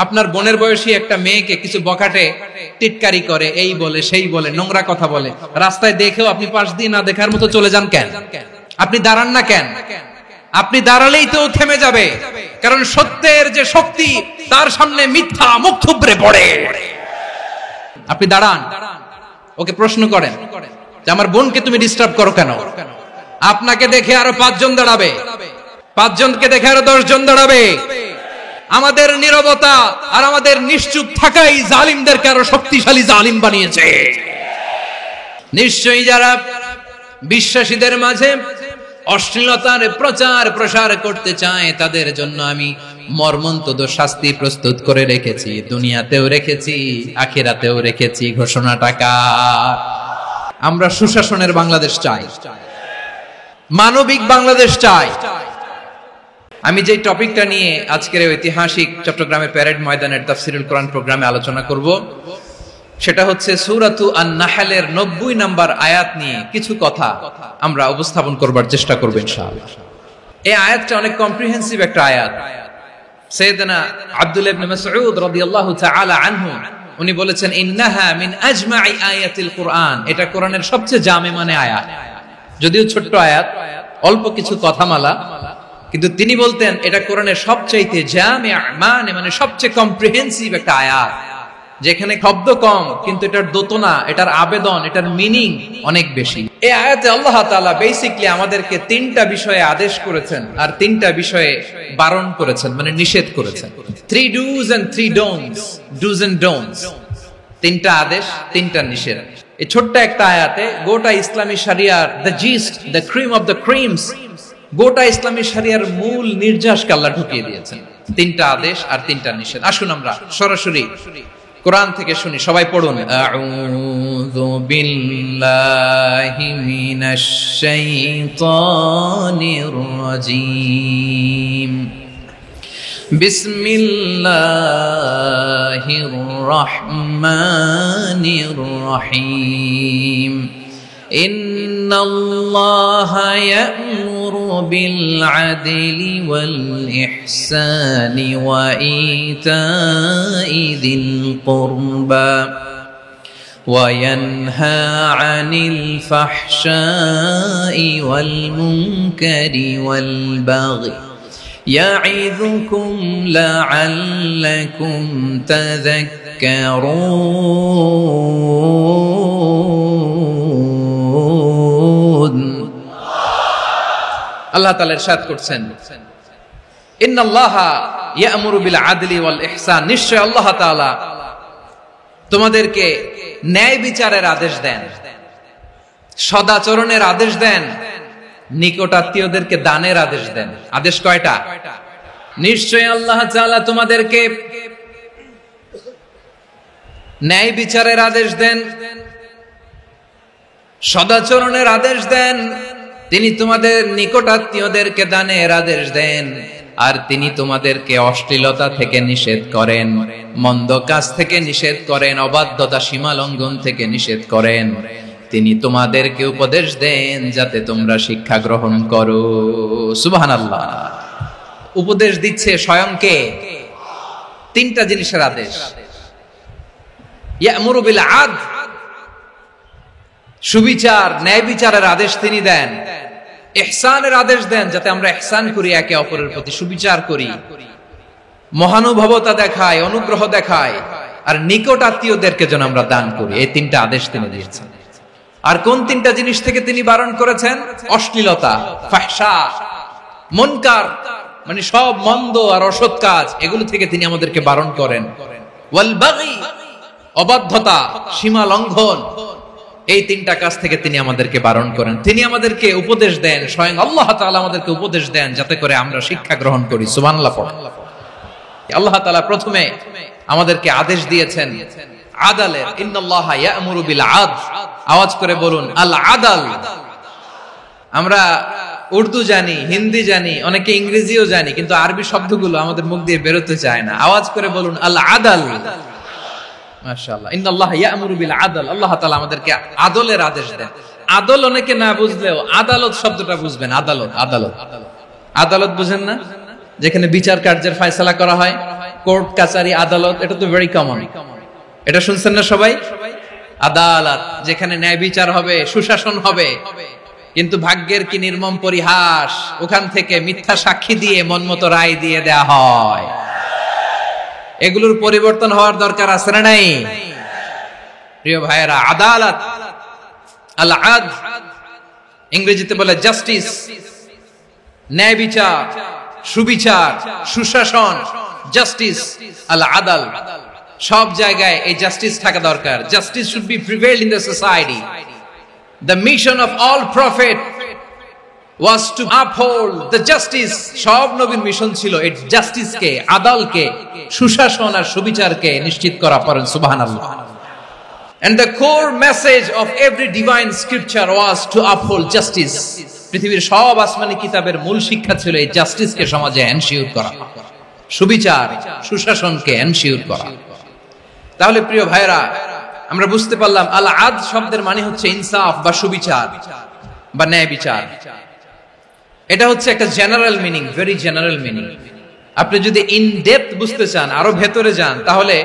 আপনার বোনের বয়সী একটা মেয়েকে কিছু বখাটে টিটকারি করে, এই বলে সেই বলে, নোংরা কথা বলে, রাস্তায় দেখেও আপনি পাশ দিয়ে না দেখার মতো চলে যান কেন? আপনি দাঁড়ান না কেন? আপনি দাঁড়ালেই তো থেমে যাবে, কারণ সত্যের যে শক্তি তার সামনে মিথ্যা মুখ থুবড়ে পড়ে। আপনি দাঁড়ান, ওকে প্রশ্ন করেন যে আমার বোনকে তুমি ডিস্টার্ব করো কেন? আপনাকে দেখে আরো 5 জন দাঁড়াবে, 5 জনকে দেখে আরো 10 জন দাঁড়াবে। আমাদের নীরবতা আর আমাদের নিশ্চুপ থাকাই জালিমদেরকে আরো শক্তিশালী জালিম বানিয়েছে। নিশ্চয়ই যারা বিশ্বাসীদের মাঝে অশ্লীলতার প্রচার প্রসার করতে চায় তাদের জন্য আমি মর্মন্তুদ শাস্তি প্রস্তুত করে রেখেছি, দুনিয়াতেও রেখেছি, আখিরাতেও রেখেছি। ঘোষণাটা কার? আমরা সুশাসনের বাংলাদেশ চাই, মানবিক বাংলাদেশ চাই। আমি যে টপিকটা নিয়ে আজকের ঐতিহাসিক চট্টগ্রামের প্যারেড ময়দানের তাফসিরুল কোরআন প্রোগ্রামে আলোচনা করব, সেটা হচ্ছে সূরাতু আন-নাহলের 90 নম্বর আয়াত নিয়ে কিছু কথা আমরা উপস্থাপন করবার চেষ্টা করব ইনশাআল্লাহ। এই আয়াতটা অনেক কম্প্রিহেন্সিভ একটা আয়াত। সাইয়েদনা আব্দুল্লাহ ইবনে মাসউদ রাদিয়াল্লাহু তাআলা আনহু উনি বলেছেন, ইন্নাহা মিন আজমাই আয়াতিল কুরআন, এটা কোরআনের সবচেয়ে জামে মানে আয়াত। যদিও ছোট্ট আয়াত, অল্প কিছু কথামালা, কিন্তু তিনি বলতেন এটা কোরআনের সবচাইতে জামে মানে সবচেয়ে কম্প্রিহেন্সিভ একটা আয়াত, যেখানে শব্দ কম কিন্তু এটার দোতনা, এটার আবেদন, এটার মিনিং অনেক বেশি। এই আয়াতে আল্লাহ তাআলা বেসিক্যালি আমাদেরকে 3টা বিষয়ে আদেশ করেছেন আর 3টা বিষয়ে বারণ করেছেন, মানে নিষেধ করেছেন। 3 do's and 3 don'ts, do's and don'ts, 3টা আদেশ, 3টা নিষেধ। এই ছোট্ট একটা আয়াতে গোটা ইসলামী শরিয়ার the gist, the cream of the creams, গোটা ইসলামী শরিয়ার মূল নির্যাসকে আল্লাহ ঢুকিয়ে দিয়েছেন। 3টা আদেশ আর 3টা নিষেধ। আসুন আমরা সরাসরি কোরআন থেকে শুনি, সবাই পড়ুন। আউযু বিল্লাহি মিনাশ শাইতানির রাজীম। বিসমিল্লাহির রহমানির রহিম। ইন্নাল্লাহা ইয়া'মুরু বিল আদলি ওয়াল ইহসানি ওয়া ইতা'i যিল কুরবা ওয়া ইয়ানহা আনিল ফাহশাই ওয়াল মুনকারি ওয়াল বাগি ইয়া'ইযুকুম লা'আল্লাকুম তাযাক্কারুন। আল্লাহ তাআলা ইরশাদ করছেন, ইন্নাল্লাহা ইয়া'মুরু বিল আদলি ওয়াল ইহসান, নিশ্চয় আল্লাহ তাআলা তোমাদেরকে ন্যায় বিচারের আদেশ দেন, সদাচরণের আদেশ দেন, নিকটাত্মীয়দেরকে দানের আদেশ দেন। আদেশ কয়টা? নিশ্চয় আল্লাহ তাআলা তোমাদেরকে ন্যায় বিচারের আদেশ দেন, সদাচরণের আদেশ দেন, তিনি তোমাদের নিকটাত্মীয়দেরকে দানের আদেশ দেন, আর তিনি তোমাদেরকে অশ্লীলতা থেকে নিষেধ করেন, মন্দ কাজ থেকে নিষেধ করেন, অবাধ্যতা সীমা লঙ্ঘন থেকে নিষেধ করেন। তিনি তোমাদেরকে উপদেশ দেন যাতে তোমরা শিক্ষা গ্রহণ করো। সুবহানাল্লাহ। উপদেশ দিচ্ছে স্বয়ং কে? 3টা জিনিসের আদেশ। ইয়া'মুরু বিল আদল, সুবিচার, ন্যায় বিচারের আদেশ তিনি দেন। ইহসানের আদেশ দেন, যাতে আমরা ইহসান করি, একে অপরের প্রতি সুবিচার করি, মহানুভবতা দেখাই, অনুগ্রহ দেখাই, আর নিকট আত্মীয়দেরকে যেন আমরা দান করি। এই 3টা আদেশ তিনি দিয়েছেন। আর কোন 3টা জিনিস থেকে তিনি বারণ করেছেন? অশ্লীলতা, ফাহশা, মুনকার, মানে সব মন্দ আর অসৎ কাজ, এগুলো থেকে তিনি আমাদেরকে বারণ করেন। ওয়াল বাগি, অবাধ্যতা, সীমা লঙ্ঘন, এই 3টা কাজ থেকে তিনি আমাদেরকে বারণ করেন। তিনি আমাদেরকে উপদেশ দেন, স্বয়ং আল্লাহ তাআলা আমাদেরকে উপদেশ দেন যাতে করে আমরা শিক্ষা গ্রহণ করি। সুবহানাল্লাহ। আল্লাহ তাআলা প্রথমে আমাদেরকে আদেশ দিয়েছেন আদালের। ইন্নাল্লাহা ইয়া'মুরু বিল আদল, আওয়াজ করে বলুন আল আদাল। আমরা উর্দু জানি, হিন্দি জানি, অনেকে ইংরেজিও জানি, কিন্তু আরবি শব্দগুলো আমাদের মুখ দিয়ে বেরোতে চায় না। আওয়াজ করে বলুন আল আদাল। মাশাআল্লাহ। ইন্নাল্লাহা ইয়া'মুরু বিল আদল, আল্লাহ তাআলা আমাদেরকে আদলের আদেশ দেন। আদল অনেকে না বুঝলেও আদালত শব্দটা বুঝবেন। আদালত, আদালত, আদালত বুঝেন না? যেখানে বিচার কার্যের ফয়সালা করা হয়, কোর্ট কাচারি আদালত, এটা তো ভেরি কমন, এটা শুনছেন না সবাই? আদালত যেখানে ন্যায় বিচার হবে, সুশাসন হবে, কিন্তু ভাগ্যের কি নির্মম পরিহাস, ওখান থেকে মিথ্যা সাক্ষী দিয়ে মনমতো রায় দিয়ে দেয়া হয়। এগুলোর পরিবর্তন হওয়ার দরকার আছে না নাই? প্রিয় ভাইয়েরা, আদালত, আল আদল, ইংরেজিতে বলে জাস্টিস, ন্যায় বিচার, সুবিচার, সুশাসন, জাস্টিস, আল আদল, সব জায়গায় এই জাস্টিস থাকা দরকার। Justice should be prevailed in the society. The mission of all prophet was to uphold the justice. সব নবীর মিশন ছিল এই জাস্টিসকে, আদালকে, সুশাসন আর সুবিচারকে নিশ্চিত করা। পড়েন সুবহানাল্লাহ। And the core message of every divine scripture was to uphold justice. পৃথিবীর সব আসমানি কিতাবের মূল শিক্ষা ছিল এই জাস্টিসকে সমাজে এনশিওর করা, সুবিচার, সুশাসনকে এনশিওর করা। তাহলে প্রিয় ভাইরা, আমরা বুঝতে পারলাম আল আদল শব্দের মানে হচ্ছে ইনসাফ বা সুবিচার বা ন্যায় বিচার। এটা হচ্ছে একটা general meaning, very general meaning. আপনি যদি ইন ডেপথ বুঝতে চান, আরো ভেতরে যান, তাহলে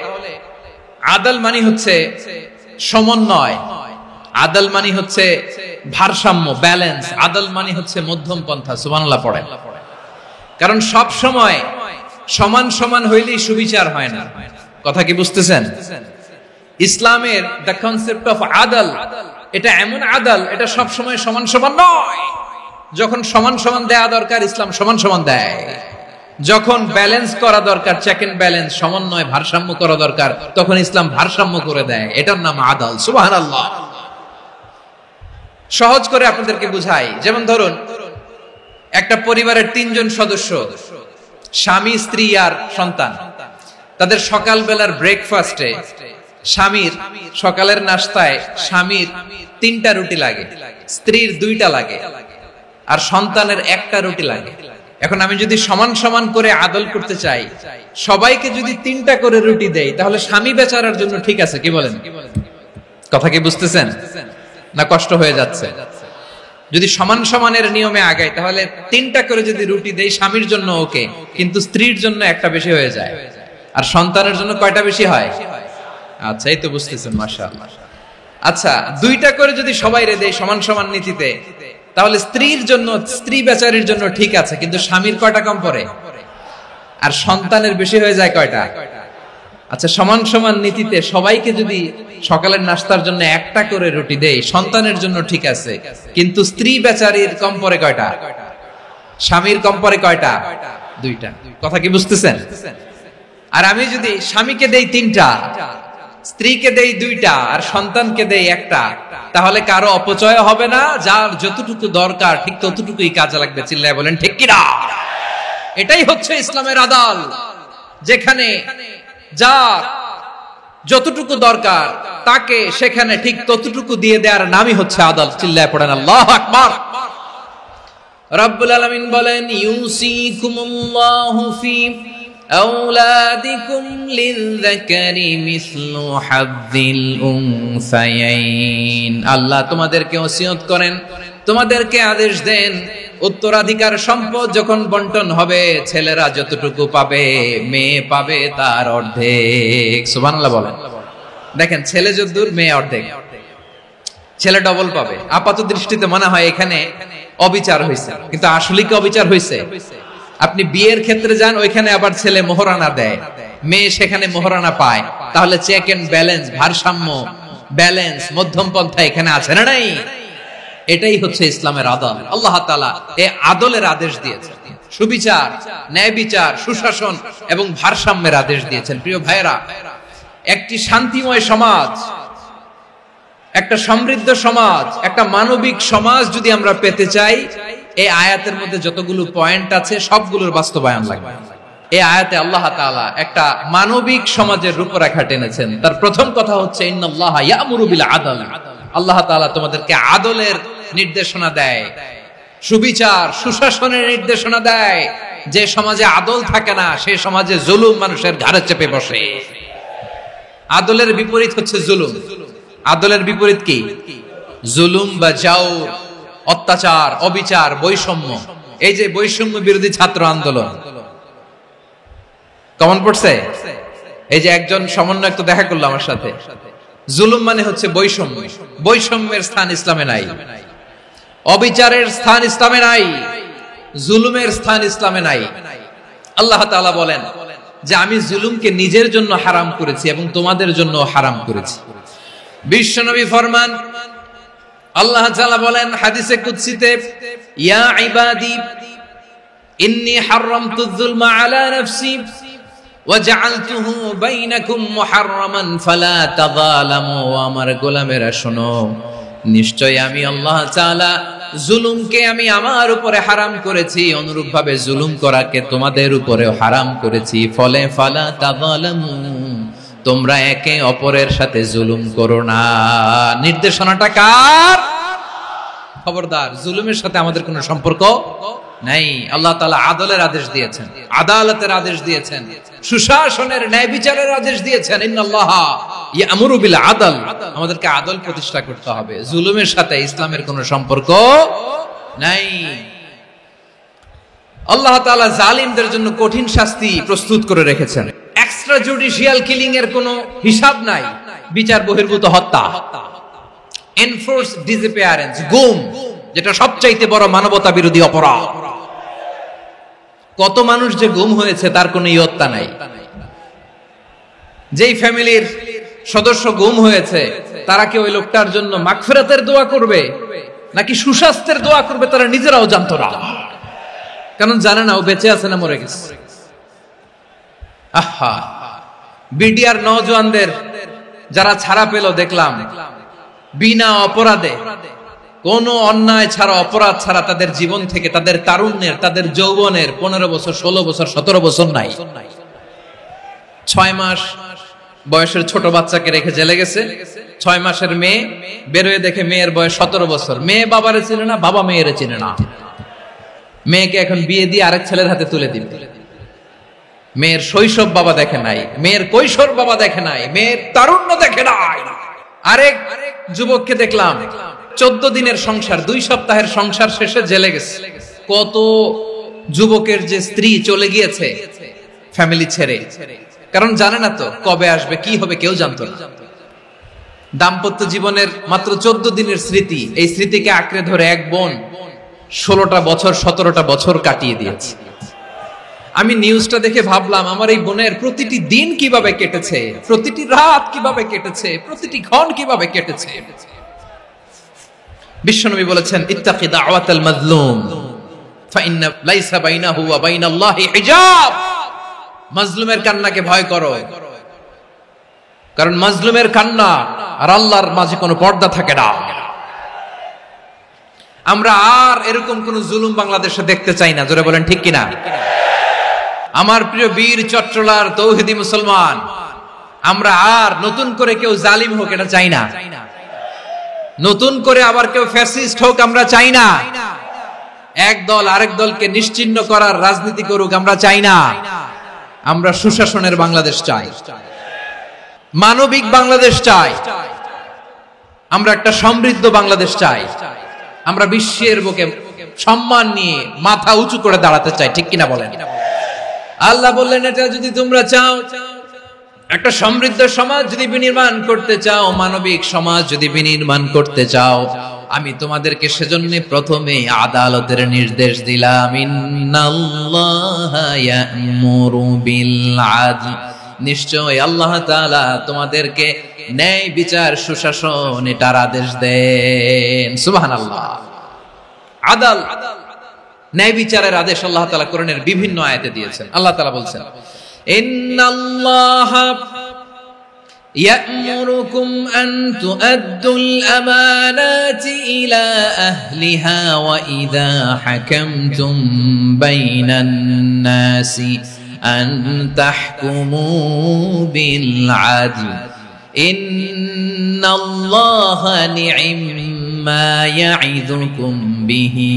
আদল মানে হচ্ছে সমন্বয়, আদল মানে হচ্ছে ভারসাম্য, ব্যালেন্স, আদল মানে হচ্ছে মধ্যম পন্থা। সুবহানাল্লাহ পড়েন। কারণ সব সময় সমান সমান হইলেই সুবিচার হয় না। কথা কি বুঝতেছেন? ইসলামের দ্য কনসেপ্ট অফ আদল, এটা এমন আদল, এটা সব সময় সমান সমান নয়। যখন সমান সমান দেয়া দরকার, ইসলাম সমান সমান দেয়। যখন ব্যালেন্স করা দরকার, চেক এন্ড ব্যালেন্স, সমন্বয়, ভারসাম্য করা দরকার, তখন ইসলাম ভারসাম্য করে দেয়। এটার নাম আদল। সুবহানাল্লাহ। সহজ করে আপনাদেরকে বুঝাই, যেমন ধরুন একটা পরিবারের 3 জন সদস্য, স্বামী, স্ত্রী আর সন্তান। তাদের সকালবেলার ব্রেকফাস্টে, স্বামীর সকালের নাস্তায় স্বামীর 3টা রুটি লাগে, স্ত্রীর 2টা লাগে, আর সন্তানের 1টা রুটি লাগে। এখন আমি যদি সমান সমান করে আদল করতে চাই, সবাইকে যদি 3টা করে রুটি দেই, তাহলে স্বামী বেচারার জন্য ঠিক আছে, কি বলেন? কথা কি বুঝতেছেন না কষ্ট হয়ে যাচ্ছে? যদি সমান সমানের নিয়মে আগাই, তাহলে 3টা করে যদি রুটি দেই, স্বামীর জন্য ওকে, কিন্তু স্ত্রীর জন্য 1টা বেশি হয়ে যায়। আর সন্তানের জন্য কয়টা বেশি হয়? আচ্ছা, এই তো বুঝতেছেন, মাশাআল্লাহ। আচ্ছা, 2টা করে যদি সবাই রে দেয় সমান সমান নীতিতে, তাহলে স্ত্রীর জন্য, স্ত্রী বেচারির জন্য ঠিক আছে, কিন্তু স্বামীর কয়টা কম পড়ে? আর সন্তানের বেশি হয়ে যায় কয়টা? আচ্ছা, সমান সমান নীতিতে সবাইকে যদি সকালের নাস্তার জন্য 1টা করে রুটি দেই, সন্তানের জন্য ঠিক আছে, কিন্তু স্ত্রী বেচারির কম পড়ে কয়টা? স্বামীর কম পড়ে কয়টা? 2টা। কথা কি বুঝতেছেন? আর আমি যদি স্বামীকে দেই 3টা, স্ত্রীকে দেই 2টা, আর সন্তানকে দেই 1টা, তাহলে কারো অপচয় হবে না। যার যতটুকু দরকার ঠিক ততটুকুই কাজে লাগবে। চিল্লায় বলেন ঠিক কিনা? এটাই হচ্ছে ইসলামের আদল, যেখানে যার যতটুকু দরকার তাকে সেখানে ঠিক ততটুকু দিয়ে দেওয়ার নামই হচ্ছে আদল। চিল্লায় পড়েন আল্লাহু আকবার। রব্বুল আলামিন বলেন, ইউসিকুমুল্লাহু ফি আওলাদিকুম লিযযাকারি মিসলু হাযযিল উনসায়াইন। আল্লাহ তোমাদেরকে ওসিয়ত করেন, তোমাদেরকে আদেশ দেন, উত্তরাধিকার সম্পদ যখন বন্টন হবে, ছেলেরা যতটুকু পাবে, মেয়ে পাবে তার অর্ধেক। সুবহানাল্লাহ বলেন। দেখেন, ছেলে যতদূর, মেয়ে অর্ধেক, ছেলে ডবল পাবে। আপাত দৃষ্টিতে মনে হয় এখানে অবিচার হয়েছে, কিন্তু আসলে কি অবিচার হয়েছে? আপনি বিয়ের ক্ষেত্রে যান, ওইখানে আবার ছেলে মোহরানা দেয়, মেয়ে সেখানে মোহরানা পায়। তাহলে চেক এন্ড ব্যালেন্স, ভারসাম্য, ব্যালেন্স, মধ্যম পন্থা এখানে আছে না নাই? এটাই হচ্ছে ইসলামের আদল। আল্লাহ তাআলা এই আদলের আদেশ দিয়েছেন, সুবিচার, ন্যায় বিচার, সুশাসন এবং ভারসাম্যের আদেশ দিয়েছেন। প্রিয় ভাইরা, একটি শান্তিময় সমাজ, একটা সমৃদ্ধ সমাজ, একটা মানবিক সমাজ যদি আমরা পেতে চাই, এই আয়াতের মধ্যে যতগুলো পয়েন্ট আছে সবগুলোর বাস্তবায়ন লাগবে। এই আয়াতে আল্লাহ তাআলা একটা মানবিক সমাজের রূপরেখা টেনেছেন। তার প্রথম কথা হচ্ছে, ইন্নাল্লাহা ইয়ামুরু বিল আদল। আল্লাহ তাআলা তোমাদেরকে আদলের নির্দেশনা দেয়, সুবিচার, সুশাসনের নির্দেশনা দেয়। যে সমাজে আদল থাকে না, সেই সমাজে জুলুম মানুষের ঘাড়ে চেপে বসে। আদলের বিপরীত হচ্ছে জুলুম। আদলের বিপরীত কি? জুলুম বা জাওর, অত্যাচার, অবিচার, বৈষম্য। এই যে বৈষম্য বিরোধী ছাত্র আন্দোলন, কমন পড়ছে? এই যে একজন সমন্বয়ক তো দেখা করলো আমার সাথে, জুলুম মানে হচ্ছে বৈষম্য, বৈষম্যের স্থান ইসলামে নাই, অবিচারের স্থান ইসলামে নাই, জুলুমের স্থান ইসলামে নাই। আল্লাহ তাআলা বলেন যে আমি জুলুমকে নিজের জন্য হারাম করেছি এবং তোমাদের জন্য হারাম করেছি। বিশ্বনবী ফরমান, আল্লাহ তাআলা বলেন হাদিসে কুদসিতে, ইয়া ইবাদি ইন্নী হারামতুয যুলমা আলা নাফসি ওয়া জাআলতুহু বাইনাকুম মুহাররামান ফালা তাযালামু। আমার গোলামেরা শোনো, নিশ্চয় আমি আল্লাহ তাআলা জুলুমকে আমি আমার উপরে হারাম করেছি, অনুরূপভাবে জুলুম করাকে তোমাদের উপরেও হারাম করেছি। ফলে ফালা তাযালামু, তোমরা একে অপরের সাথে জুলুম করো না। নির্দেশনাটা কার? খবরদার, জুলুমের সাথে আমাদের কোনো সম্পর্ক নাই। আল্লাহ তাআলা আদলের আদেশ দিয়েছেন, আদালতের আদেশ দিয়েছেন, সুশাসনের ন্যায় বিচারের আদেশ দিয়েছেন। ইন্নাল্লাহা ইয়ামুরু বিল আদল, আমাদেরকে আদল প্রতিষ্ঠা করতে হবে। জুলুমের সাথে ইসলামের কোনো সম্পর্ক নাই। আল্লাহ তাআলা জালিমদের জন্য কঠিন শাস্তি প্রস্তুত করে রেখেছেন। এক্সট্রা জুডিশিয়াল কিলিং এর কোনো হিসাব নাই, বিচার বহির্ভূত হত্যা, এনফোর্স ডিসঅ্যাপিয়ারেন্স, গুম, যেটা সবচাইতে বড় মানবতা বিরোধী অপরাধ। কত মানুষ যে গুম হয়েছে তার কোনো ইয়ত্তা নাই। যেই ফ্যামিলির সদস্য গুম হয়েছে তারা কি ওই লোকটার জন্য মাগফিরাতের দোয়া করবে নাকি সুস্বাস্থ্যের দোয়া করবে তারা নিজেরাও জানতো না, কারণ জানে না ও বেঁচে আছে না মরে গেছে। আহা, বিডিআর নওজওয়ানদের যারা ছাড়া পেল দেখলাম, বিনা অপরাধে, কোন অন্যায় ছাড়া, অপরাধ ছাড়া তাদের জীবন থেকে, তাদের তারুণ্যের, তাদের যৌবনের 15 বছর, 16 বছর, 17 বছর নাই। 6 মাস বয়সের ছোট বাচ্চাকে রেখে জেলে গেছে। 6 মাসের মেয়ে বেরোয় দেখে মেয়ের বয়স 17 বছর। মেয়ে বাবারে চিনে না, বাবা মেয়েরে চিনে না। মেয়েকে এখন বিয়ে দিয়ে আরেক ছেলের হাতে তুলে দিবে। মেয়ের শৈশব বাবা দেখে নাই, মেয়ের কৈশোর বাবা দেখে নাই, মেয়ের তারুণ্য দেখে নাই। আরেক যুবককে দেখলাম 14 দিনের সংসার, 2 সপ্তাহের সংসার শেষে জেলে গেছে। কত যুবকের যে স্ত্রী চলে গিয়েছে ফ্যামিলি ছেড়ে, কারণ জানে না তো কবে আসবে, কি হবে, কেউ জানতো না। দাম্পত্য জীবনের মাত্র 14 দিনের স্মৃতি, এই স্মৃতিকে আঁকড়ে ধরে এক বোন 16টা বছর, 17টা বছর কাটিয়ে দিয়েছে। আমি নিউজটা দেখে ভাবলাম, আমার এই বোনের প্রতিটি দিন কিভাবে কেটেছে, প্রতিটি রাত কিভাবে কেটেছে, প্রতিটি ক্ষণ কিভাবে কেটেছে। বিশ্বনবী বলেছেন, ইত্তাকি দাওয়াতাল মাজলুম ফাইন্না লাইসা বাইনাহু ওয়া বাইনাল্লাহি হিজাব। মাজলুমের কান্নাকে ভয় করো, কারণ মাজলুমের কান্না আর আল্লাহর মাঝে কোনো পর্দা থাকে না। আমরা আর এরকম কোন জুলুম বাংলাদেশে দেখতে চাই না। জোরে বলেন ঠিক কিনা? আমার প্রিয় বীর চট্টলার তৌহিদি মুসলমান, আমরা আর নতুন করে কেউ জালিম হোক এটা চাই না। নতুন করে আবার কেউ ফ্যাসিস্ট হোক আমরা চাই না। এক দল আরেক দলকে নিশ্চিহ্ন করার রাজনীতি করুক আমরা চাই না। আমরা সুশাসনের বাংলাদেশ চাই, মানবিক বাংলাদেশ চাই, আমরা একটা সমৃদ্ধ বাংলাদেশ চাই। আমরা বিশ্বের বুকে সম্মান নিয়ে মাথা উঁচু করে দাঁড়াতে চাই, ঠিক কিনা বলেন? আল্লাহ বললেন, এটা যদি তোমরা চাও, একটা সমৃদ্ধ সমাজ যদি বিনির্মাণ করতে চাও, মানবিক সমাজ যদি বিনির্মাণ করতে চাও, আমি তোমাদেরকে সেজন্য প্রথমে আদালতের নির্দেশ দিলাম। ইন্নাল্লাহা ইয়া'মুরু বিল আদল, নিশ্চয় আল্লাহ তাআলা তোমাদেরকে ন্যায় বিচার, সুশাসন এটার আদেশ দেন। সুবহানাল্লাহ। আদাল, ন্যায় বিচারের আদেশ আল্লাহ তাআলা কোরআনের বিভিন্ন আয়াতে দিয়েছেন। আল্লাহ তাআলা বলছেন, ইন্নাল্লাহা ইয়া'মুরুকুম আন তুআদ্দুল আমানাতি ইলা আহলিহা ওয়া ইযা হাকামতুম বাইনান নাসি আন তাহকুমু বিল আদল ইন্নাল্লাহা নি'ম্মা ইয়া'iযুকুম বিহি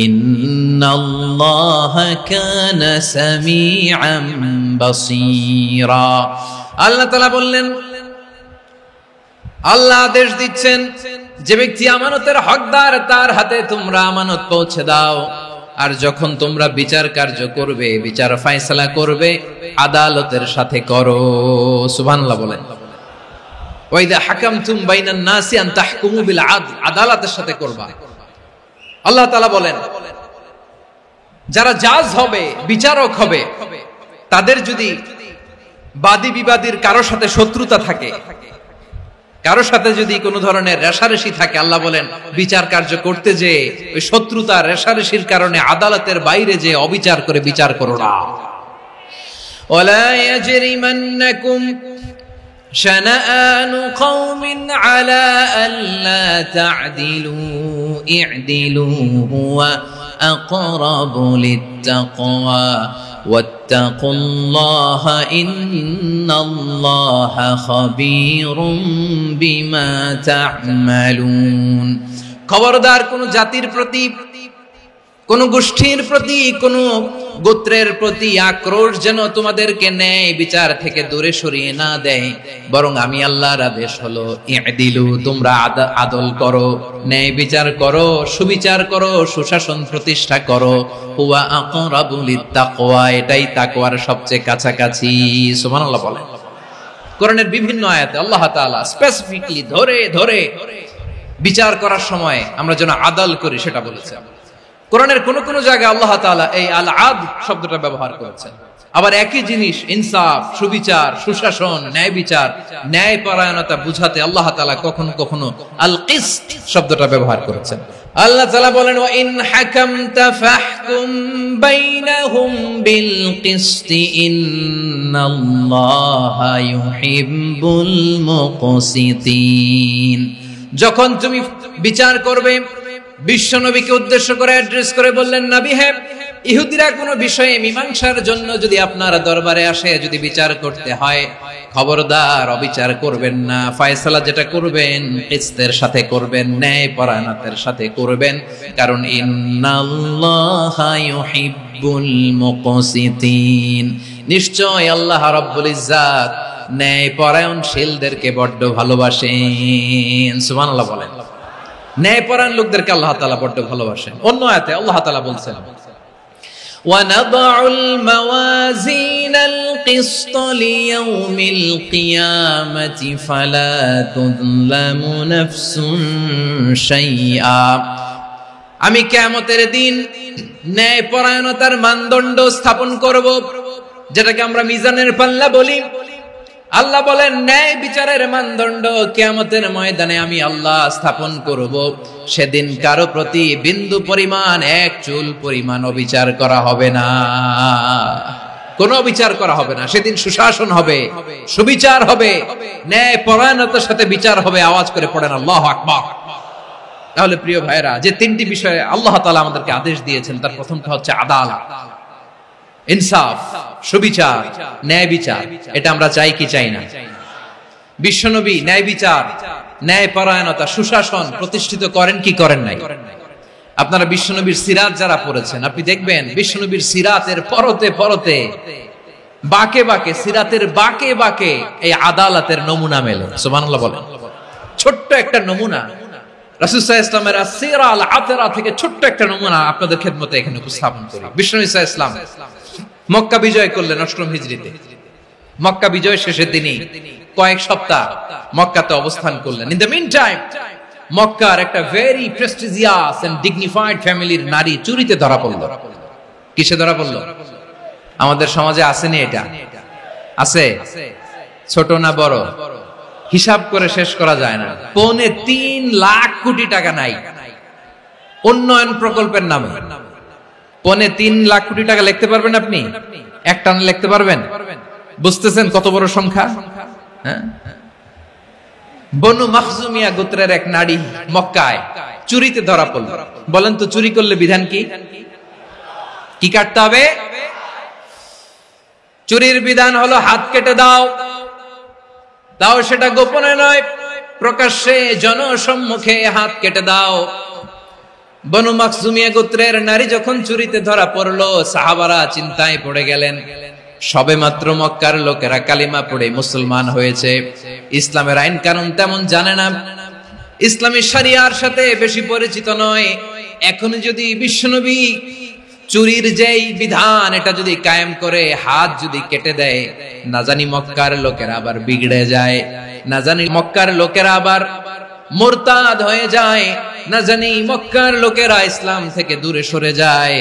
ইন্নাল্লাহা কানা সামিআন বাসীরা। আল্লাহ তাআলা বললেন, আল্লাহ আদেশ দিচ্ছেন, যে ব্যক্তি আমানতের হকদার তার হাতে তোমরা আমানত পৌঁছে দাও। আর যখন তোমরা বিচার কার্য করবে, বিচার ফায়সালা করবে, আদালতের সাথে করো। সুবহানাল্লাহ বলেন। ওয়া ইযা হাকামতুম বাইনান নাসি আন তাহকুমু বিল আদল, আদালতের সাথে করবা। আল্লাহ তাআলা বলেন যারা জাজ হবে, বিচারক হবে, তাদের যদি বাদী বিবাদীর কারোর সাথে শত্রুতা থাকে, কারোর সাথে যদি কোনো ধরনের রেষারেষি থাকে, আল্লাহ বলেন বিচার কার্য করতে যে ওই শত্রুতা রেষারেষির কারণে আদালতের বাইরে যে অবিচার করে বিচার করো না। ওয়ালা ইয়াজরিমান্নাকুম শানাআনু কওমিন আলা আল্লা তা'দিলু ই'দিলু হুয়া আকরাবু লিত্তাকওয়া ওয়াত্তাকুল্লাহা ইন্নাল্লাহা খাবীরুম বিমা তা'মালুন। খবরদার কোন জাতির প্রতি, কোন গোষ্ঠীর প্রতি, কোন গোত্রের প্রতি আক্রোশ যেন তোমাদেরকে ন্যায় বিচার থেকে দূরে সরিয়ে না দেয়, বরং আমি আল্লাহর আদেশ হলো ই'দিলু, তোমরা আদল করো, ন্যায় বিচার করো, সুবিচার করো, সুশাসন প্রতিষ্ঠা করো। হুয়া আকরাবু লিত্তাকওয়া, এটাই তাকওয়ার সবচেয়ে কাছাকাছি। সুবহানাল্লাহ বলেন। কোরআনের বিভিন্ন আয়াতে আল্লাহ তাআলা স্পেসিফিকলি ধরে ধরে বিচার করার সময় আমরা যেন আদল করি সেটা বলেছেন। কোরআনের কোন কোন জায়গায় আল্লাহ তাআলা এই আল আদল শব্দটা ব্যবহার করেছেন। আবার একই জিনিস ইনসাফ, সুবিচার, সুশাসন, ন্যায় বিচার, ন্যায় পরায়ণতা বুঝাতে আল্লাহ তাআলা কখনো কখনো আল কিসত শব্দটা ব্যবহার করেছেন। আল্লাহ তাআলা বলেন ওয়া ইন হাকামতা ফাহকুম বাইনাহুম বিল কিসতি ইন্নাল্লাহা ইউহিব্বুল মুকসিতিন। যখন তুমি বিচার করবে, বিশ্বনবীকে উদ্দেশ্য করে অ্যাড্রেস করে বললেন, নবী হে, ইহুদিরা কোনো বিষয়ে মীমাংসার জন্য যদি আপনার দরবারে আসে, যদি বিচার করতে হয়, খবরদার অবিচার করবেন না। ফয়সালা যেটা করবেন কিসতের সাথে করবেন, ন্যায় পরায়ণতার সাথে করবেন, কারণ ইন্নাল্লাহা ইউহিব্বুল মুকসিতিন, নিশ্চয় আল্লাহ রাব্বুল ইজ্জাত ন্যায় পরায়ণশীলদেরকে বড্ড ভালোবাসেন। সুবহানাল্লাহ বলেন। ন্যায়পরায়ণ লোকদেরকে আল্লাহ তাআলা বড্ড ভালোবাসেন। অন্য আয়াতে আল্লাহ তাআলা বলছেন وَنَضَعُ الْمَوَازِينَ الْقِسْطَ لِيَوْمِ الْقِيَامَةِ فَلَا تُظْلَمُ نَفْسٌ شَيْئًا। আমি কিয়ামতের দিন ন্যায়পরায়ণতার মানদণ্ড স্থাপন করব, যেটাকে আমরা মিজানের পাল্লা বলি। আল্লাহ বলেন ন্যায় বিচারের মানদণ্ড কিয়ামতের ময়দানে আমি আল্লাহ স্থাপন করব। সেদিন কারো প্রতি বিন্দু পরিমাণ, এক চুল পরিমাণ অবিচার করা হবে না, কোনো বিচার করা হবে না। সেদিন সুশাসন হবে, সুবিচার হবে, ন্যায় পরায়ণতার সাথে বিচার হবে। আওয়াজ করে পড়েন আল্লাহু আকবার। তাহলে প্রিয় ভাইরা, যে তিনটি বিষয়ে আল্লাহ তাআলা আমাদেরকে আদেশ দিয়েছেন, তার প্রথমটা হচ্ছে আদালত, ইনসাফ, সুবিচার, ন্যায় বিচার। এটা আমরা চাই কি চাই না? বিশ্বনবী ন্যায় বিচার, ন্যায় পরায়ণতা, সুশাসন প্রতিষ্ঠিত করেন কি করেন নাই? আপনারা বিশ্বনবীর সিরাত যারা পড়েছেন, আপনি দেখবেন বিশ্বনবীর সিরাতের পরতে পরতে, বাকে বাকে, সিরাতের বাকে বাকে এই আদালতের নমুনা মেলে। সুবহানাল্লাহ বলেন। ছোট্ট একটা নমুনা রাসূল সাল্লাল্লাহু আলাইহি ওয়াসাল্লামের আসিরা আল আতরা থেকে ছোট্ট একটা নমুনা আপনাদের খেদমতে এখানে উপস্থাপন করি। বিশ্বনবী সাল্লাল্লাহু আলাইহি ওয়াসাল্লাম মক্কা বিজয় করলেন ৮ম হিজরিতে। মক্কা বিজয় শেষের দিনই কয়েক সপ্তাহ মক্কাতে অবস্থান করলেন। ইন দ্য মিন টাইম মক্কার একটা ভেরি প্রেস্টিজিয়াস এন্ড ডিগনিফাইড ফ্যামিলির নারী চুরিতে ধরা পড়ল। কিসে ধরা পড়ল? আমাদের সমাজে আসেনি এটা? আছে? ছোট না বড়? হিসাব করে শেষ করা যায় না। ৩.৫ লাখ কোটি টাকা নাই উন্নয়ন প্রকল্পের নামে। ৩.৫ লাখ কোটি টাকা লিখতে পারবেন আপনি? একটানে লিখতে পারবেন? বুঝতেছেন কত বড় সংখ্যা? হ্যাঁ, বনু মাখজুমিয়া গোত্রের এক নারী মক্কায় চুরিতে ধরা পড়ল। বলেন তো চুরি করলে বিধান কি? কি কাটতে হবে? চুরির বিধান হলো হাত কেটে দাও। দাও সেটা গোপনে নয়, প্রকাশ্যে জনসম্মুখে হাত কেটে দাও। বনু মাখজুমিয়া গোত্রের নারী যখন চুরিতে ধরা পড়লো, সাহাবারা চিন্তায় পড়ে গেলেন। সবেমাত্র মক্কার লোকেরা কালিমা পড়ে মুসলমান হয়েছে, ইসলামের আইন কানুন তেমন জানে না, ইসলামী শরিয়ার সাথে বেশি পরিচিত নয়। এখন যদি বিশ্বনবী চুরির যেই বিধান এটা যদি কায়েম করে হাত যদি কেটে দেয়, না জানি মক্কার লোকেরা আবার বিগড়ে যায়, না জানি মক্কার লোকেরা আবার মুরতাদ হয়ে যায়, না জানি মক্কার লোকেরা ইসলাম থেকে দূরে সরে যায়।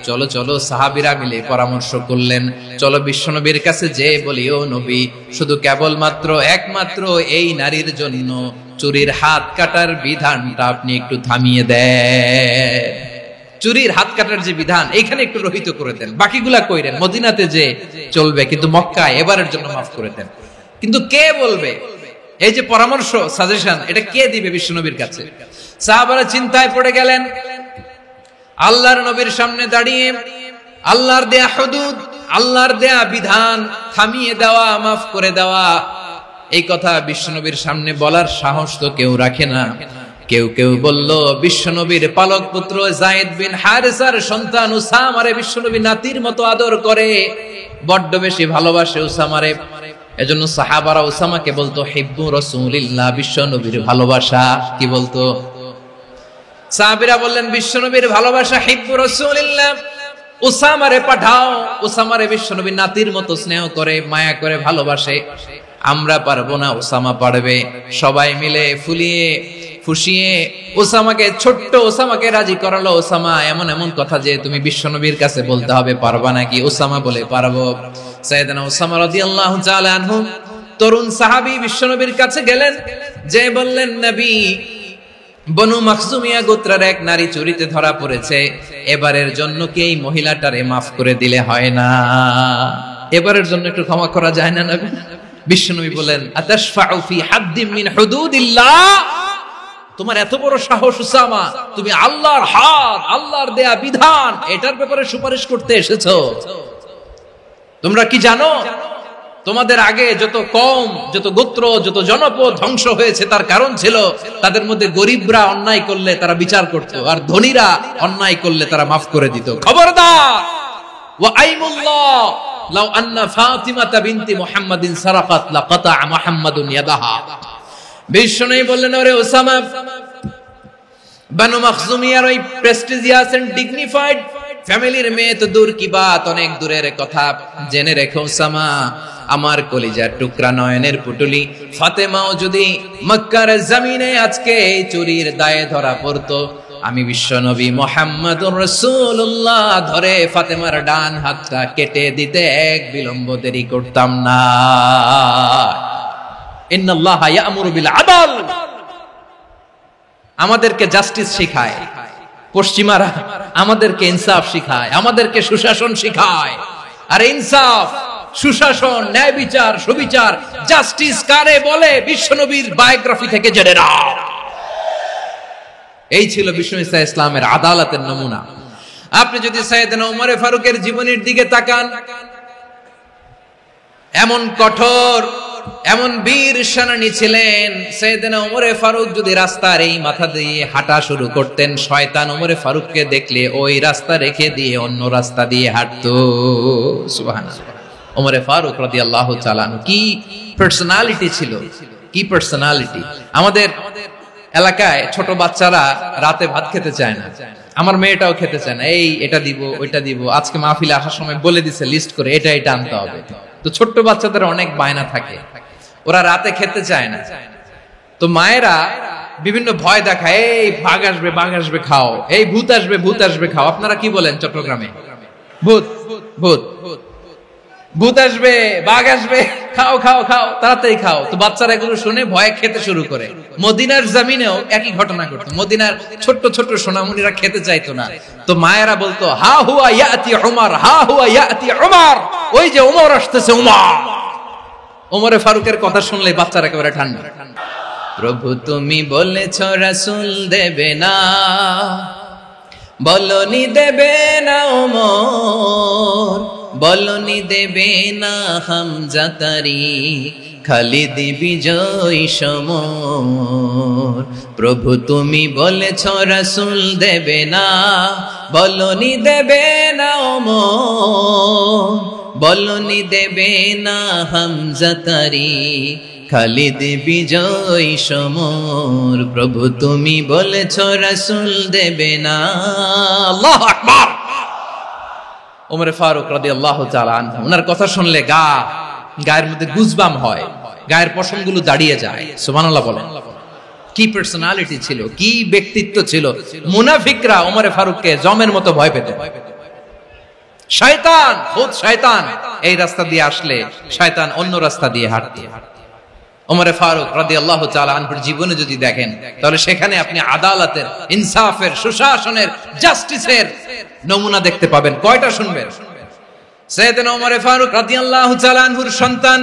চলো চলো সাহাবীরা মিলে পরামর্শ করলেন, চলো বিশ্বনবীর কাছে যে বলি, ও নবী, শুধু কেবলমাত্র একমাত্র এই নারীর জন্য চুরির হাত কাটার বিধানটা আপনি একটু থামিয়ে দেন। চুরির হাত কাটার যে বিধান এখানে একটু রহিত করে দেন, বাকিগুলা কইরেন মদিনাতে যে চলবে, কিন্তু মক্কায় এবারের জন্য মাফ করে দেন। কিন্তু কে বলবে? এই যে পরামর্শ, সাজেশন, এটা কে দিবে বিশ্বনবীর কাছে? সাহাবারা চিন্তায় পড়ে গেলেন। আল্লাহর নবীর সামনে দাঁড়িয়ে আল্লাহর দেয়া হুদুদ, আল্লাহর দেয়া বিধান থামিয়ে দেওয়া, মাফ করে দেওয়া, এই কথা বিশ্বনবীর সামনে বলার সাহস তো কেউ রাখে না। কেউ কেউ বলল, বিশ্বনবীর পালক পুত্র যায়েদ বিন হারেসার সন্তান উসামারে বিশ্বনবী নাতির মতো আদর করে, বড্ড বেশি ভালোবাসে উসামারে। এজন্য সাহাবারা উসামাকে বলতো হিব্বু রাসূলিল্লাহ, বিশ্বনবীর ভালোবাসা। কি বলতো? সাহাবীরা বললেন, বিশ্বনবীর ভালোবাসা হিব্বু রাসূলিল্লাহ, উসামারে পাঠাও। উসামারে বিশ্বনবী নাতির মতো স্নেহ করে, মায়া করে, ভালোবাসে। আমরা পারবো না, উসামা পারবে। সবাই মিলে ফুলিয়ে ফুসিয়ে ওসামাকে, ছোট্ট ওসামাকে রাজি করালো। ওসামা এমন এমন কথা যে তুমি বিশ্বনবীর কাছে বলতে হবে, পারবা নাকি? ওসামা বলে, পারবো। সাইয়েদনা ওসামা রাদিয়াল্লাহু তাআলা আনহু তরুণ সাহাবী বিশ্বনবীর কাছে গেলেন, যে বললেন, নবী, বনু মাখজুমিয়া গোত্রের এক নারী চুরিতে ধরা পড়েছে, এবারের জন্য কি এই মহিলাটারে মাফ করে দিলে হয় না? এবারের জন্য একটু ক্ষমা করা যায় না নবী? বিশ্বনবী বলেন, আতাশফাউ ফি হাদ্দিম মিন হুদুদিল্লাহ, তোমার এত বড় সাহস উসামা, তুমি আল্লাহর হাত, আল্লাহর দেয়া বিধান, এটার ব্যাপারে সুপারিশ করতে এসেছো? তোমরা কি জানো তোমাদের আগে যত কওম, যত গোত্র, যত জনপদ ধ্বংস হয়েছে তার কারণ ছিল তাদের মধ্যে গরিবরা অন্যায় করলে তারা বিচার করত, আর ধনীরা অন্যায় করলে তারা মাফ করে দিত। খবরদার! ওয়া আইমুল্লাহ লাউ আন্না ফাতিমাতা বিনতি মুহাম্মাদিন সারাকাত লাকাতা মুহাম্মাদুন ইয়াদাহা। বিশ্বনবী বললেন, ওরে ওসামা, বানু মাখজুমিয়ার ওই প্রেস্টিজিয়াস এন্ড ডিগনিফাইড ফ্যামিলির মেয়ে তো দূর কি বাত, অনেক দূরের কথা। জেনে রেখো ওসামা, আমার কলিজার টুকরা, নয়নের পুটুলি ফাতেমাও যদি মক্কার জমিনে আজকে এই চুরির দায়ে ধরা পড়তো, আমি বিশ্বনবী মুহাম্মদুর রাসূলুল্লাহ ধরে ফাতেমার ডান হাতটা কেটে দিতে এক বিলম্ব দেরি করতাম না। ইন্নাল্লাহা ইয়া'মুরু বিল আদল, আমাদেরকে জাস্টিস শিখায়। পশ্চিমারা আমাদেরকে ইনসাফ শিখায়, আমাদেরকে সুশাসন শিখায়। আর ইনসাফ, সুশাসন, ন্যায় বিচার, সুবিচার, জাস্টিস কারে বলে বিশ্বনবীর বায়োগ্রাফি থেকে জেনে নাও। এই ছিল বিশ্বনবী সাল্লাল্লাহু আলাইহি ইসলামের আদালতের নমুনা। আপনি যদি সাইয়েদনা ওমর ফারুকের জীবনের দিকে তাকান, এমন কঠোর, এমন বীর সেনানী ছিলেন। সাইয়েদনা ওমর ফারুক যদি রাস্তার এই মাথা দিয়ে হাঁটা শুরু করতেন, শয়তান ওমর ফারুককে দেখলে ওই রাস্তা রেখে দিয়ে অন্য রাস্তা দিয়ে হাঁটতো। সুবহানাল্লাহ। ওমর ফারুক রাদিয়াল্লাহু তাআলা আনহু কি পার্সোনালিটি ছিল, কি পার্সোনালিটি! আমাদের এলাকায় ছোট বাচ্চারা রাতে ভাত খেতে চায় না, আমার মেয়েটাও খেতে চায় না। এই এটা দিব, ওইটা দিব, আজকে মাহফিলে আসার সময় বলে দিছে লিস্ট করে এটা এটা আনতে হবে। তো ছোট্ট বাচ্চাদের অনেক বায়না থাকে, ওরা রাতে খেতে চায় না। তো মায়েরা বিভিন্ন ভয় দেখায়, এই বাঘ আসবে, বাঘ আসবে খাও, এই ভূত আসবে, ভূত আসবে খাও। আপনারা কি বলেন চট্টগ্রামে? ভূত, ভূত, ভূত আসবে, বাঘ আসবে, খাও খাও খাও, তাড়াতাড়ি খাও। তো বাচ্চারা এগুলো শুনে ভয়ে খেতে শুরু করে। মদিনার জমিনেও একই ঘটনা ঘটতো। মদিনার ছোট্ট ছোট্ট সোনামণিরা খেতে চাইতো না। তো মায়েরা বলতো, হা হুয়া ইয়াতি উমর, হা হুয়া ইয়াতি উমর, ওই যে উমর আসতেছে, উমর। ওমরে ফারুকের কথা শুনলে বাচ্চারা একেবারে ঠান্ডা। প্রভু তুমি বলেছ রাসূল দেবে না, বলনি দেবে না ওমর, বলনি দেবে না হামজা তারি, খালিদ বিজয় সমর। প্রভু তুমি বলেছ রাসূল দেবে না, বলনি দেবে না ওমর, বলনি দেবে না হামজা তারি, খালিদ বিজয় সমর। প্রভু তুমি বলেছ রাসূল দেবে না। আল্লাহু আকবার। ওমর ফারুক রাদিয়াল্লাহু তাআলা আনহু, ওনার কথা শুনলে গায়ের মধ্যে গুজবাম হয়, গায়ের পশমগুলো দাঁড়িয়ে যায়। সুবহানাল্লাহ বলেন। কি পার্সোনালিটি ছিল, কি ব্যক্তিত্ব ছিল। মুনাফিকরা ওমর ফারুককে জমের মতো ভয় পেত। শয়তান, খুদ শয়তান এই রাস্তা দিয়ে আসলে শয়তান অন্য রাস্তা দিয়ে হাঁটত। ওমর ফারুক রাদিয়াল্লাহু তাআলা আনহুর জীবনে যদি দেখেন, তাহলে সেখানে আপনি আদালতের, ইনসাফের, সুশাসনের, জাস্টিসের নমুনা দেখতে পাবেন। কয়টা শুনবেন? সাইয়েদনা ওমর ফারুক রাদিয়াল্লাহু তাআলা আনহুর সন্তান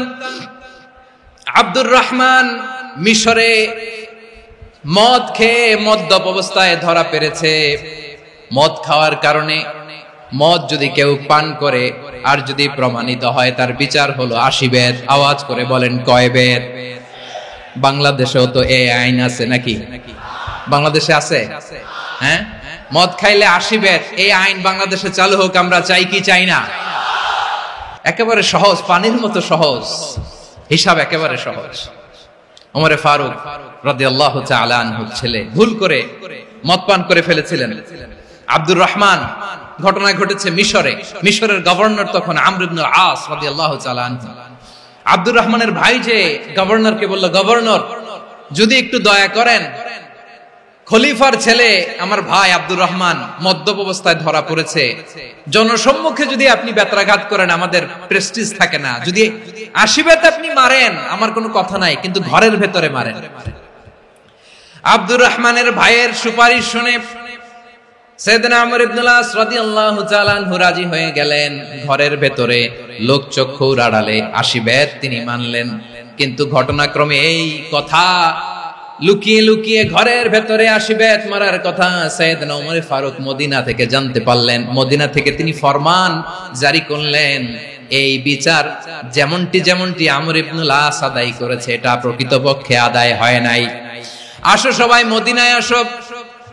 আব্দুর রহমান মিশরে মদ খেয়ে মদ্যপ অবস্থায় ধরা পড়েছে। মদ খাওয়ার কারণে, মদ যদি কেউ পান করে আর যদি প্রমাণিত হয়, তার বিচার হলো 80 বেত। আওয়াজ করে বলেন কয় বেত? বাংলাদেশেও তো এই আইন আছে নাকি? বাংলাদেশে আছে? হ্যাঁ, মদ খাইলে 80 বেত, এই আইন বাংলাদেশে চালু হোক, আমরা চাই কি চাই না? একেবারে সহজ, পানির মতো সহজ হিসাব, একেবারে সহজ। ওমর ফারুক রাদিয়াল্লাহু তাআলা আনহুর ছেলে ভুল করে মদ পান করে ফেলেছিলেন। আব্দুর রহমান, ঘটনা ঘটেছে মিশরে। মিশরের গভর্নর তখন আমর ইবনে আস রাদিয়াল্লাহু তাআলা আনহু। আব্দুর রহমানের ভাই যে গভর্নরকে বলল, গভর্নর যদি একটু দয়া করেন, খলিফার ছেলে আমার ভাই আব্দুর রহমান মদ্যপ অবস্থায় ধরা পড়েছে, জনসম্মুখে যদি আপনি বেত্রাঘাত করেন আমাদের প্রেস্টিজ থাকে না, যদি 80 বেত আপনি মারেন আমার কোনো কথা নাই, কিন্তু ঘরের ভেতরে মারেন। আব্দুর রহমানের ভাইয়ের সুপারিশ শুনে সাইয়েদনা আমর ইবনে আস রাদিয়াল্লাহু তাআলা আনহু রাজি হয়ে গেলেন। ঘরের ভেতরে লোকচক্ষুর আড়ালে 80 বেত তিনি মানলেন। কিন্তু ঘটনাক্রমে এই কথা লুকিয়ে লুকিয়ে ঘরের ভেতরে 80 বেত মারার কথা সাইয়েদনা ওমর ফারুক মদিনা থেকে জানতে পারলেন। মদিনা থেকে তিনি ফরমান জারি করলেন, এই বিচার যেমনটি আমর ইবনে আস আদায় করেছে, এটা প্রকৃতপক্ষে আদায় হয় নাই। আসো সবাই মদিনায় আসো,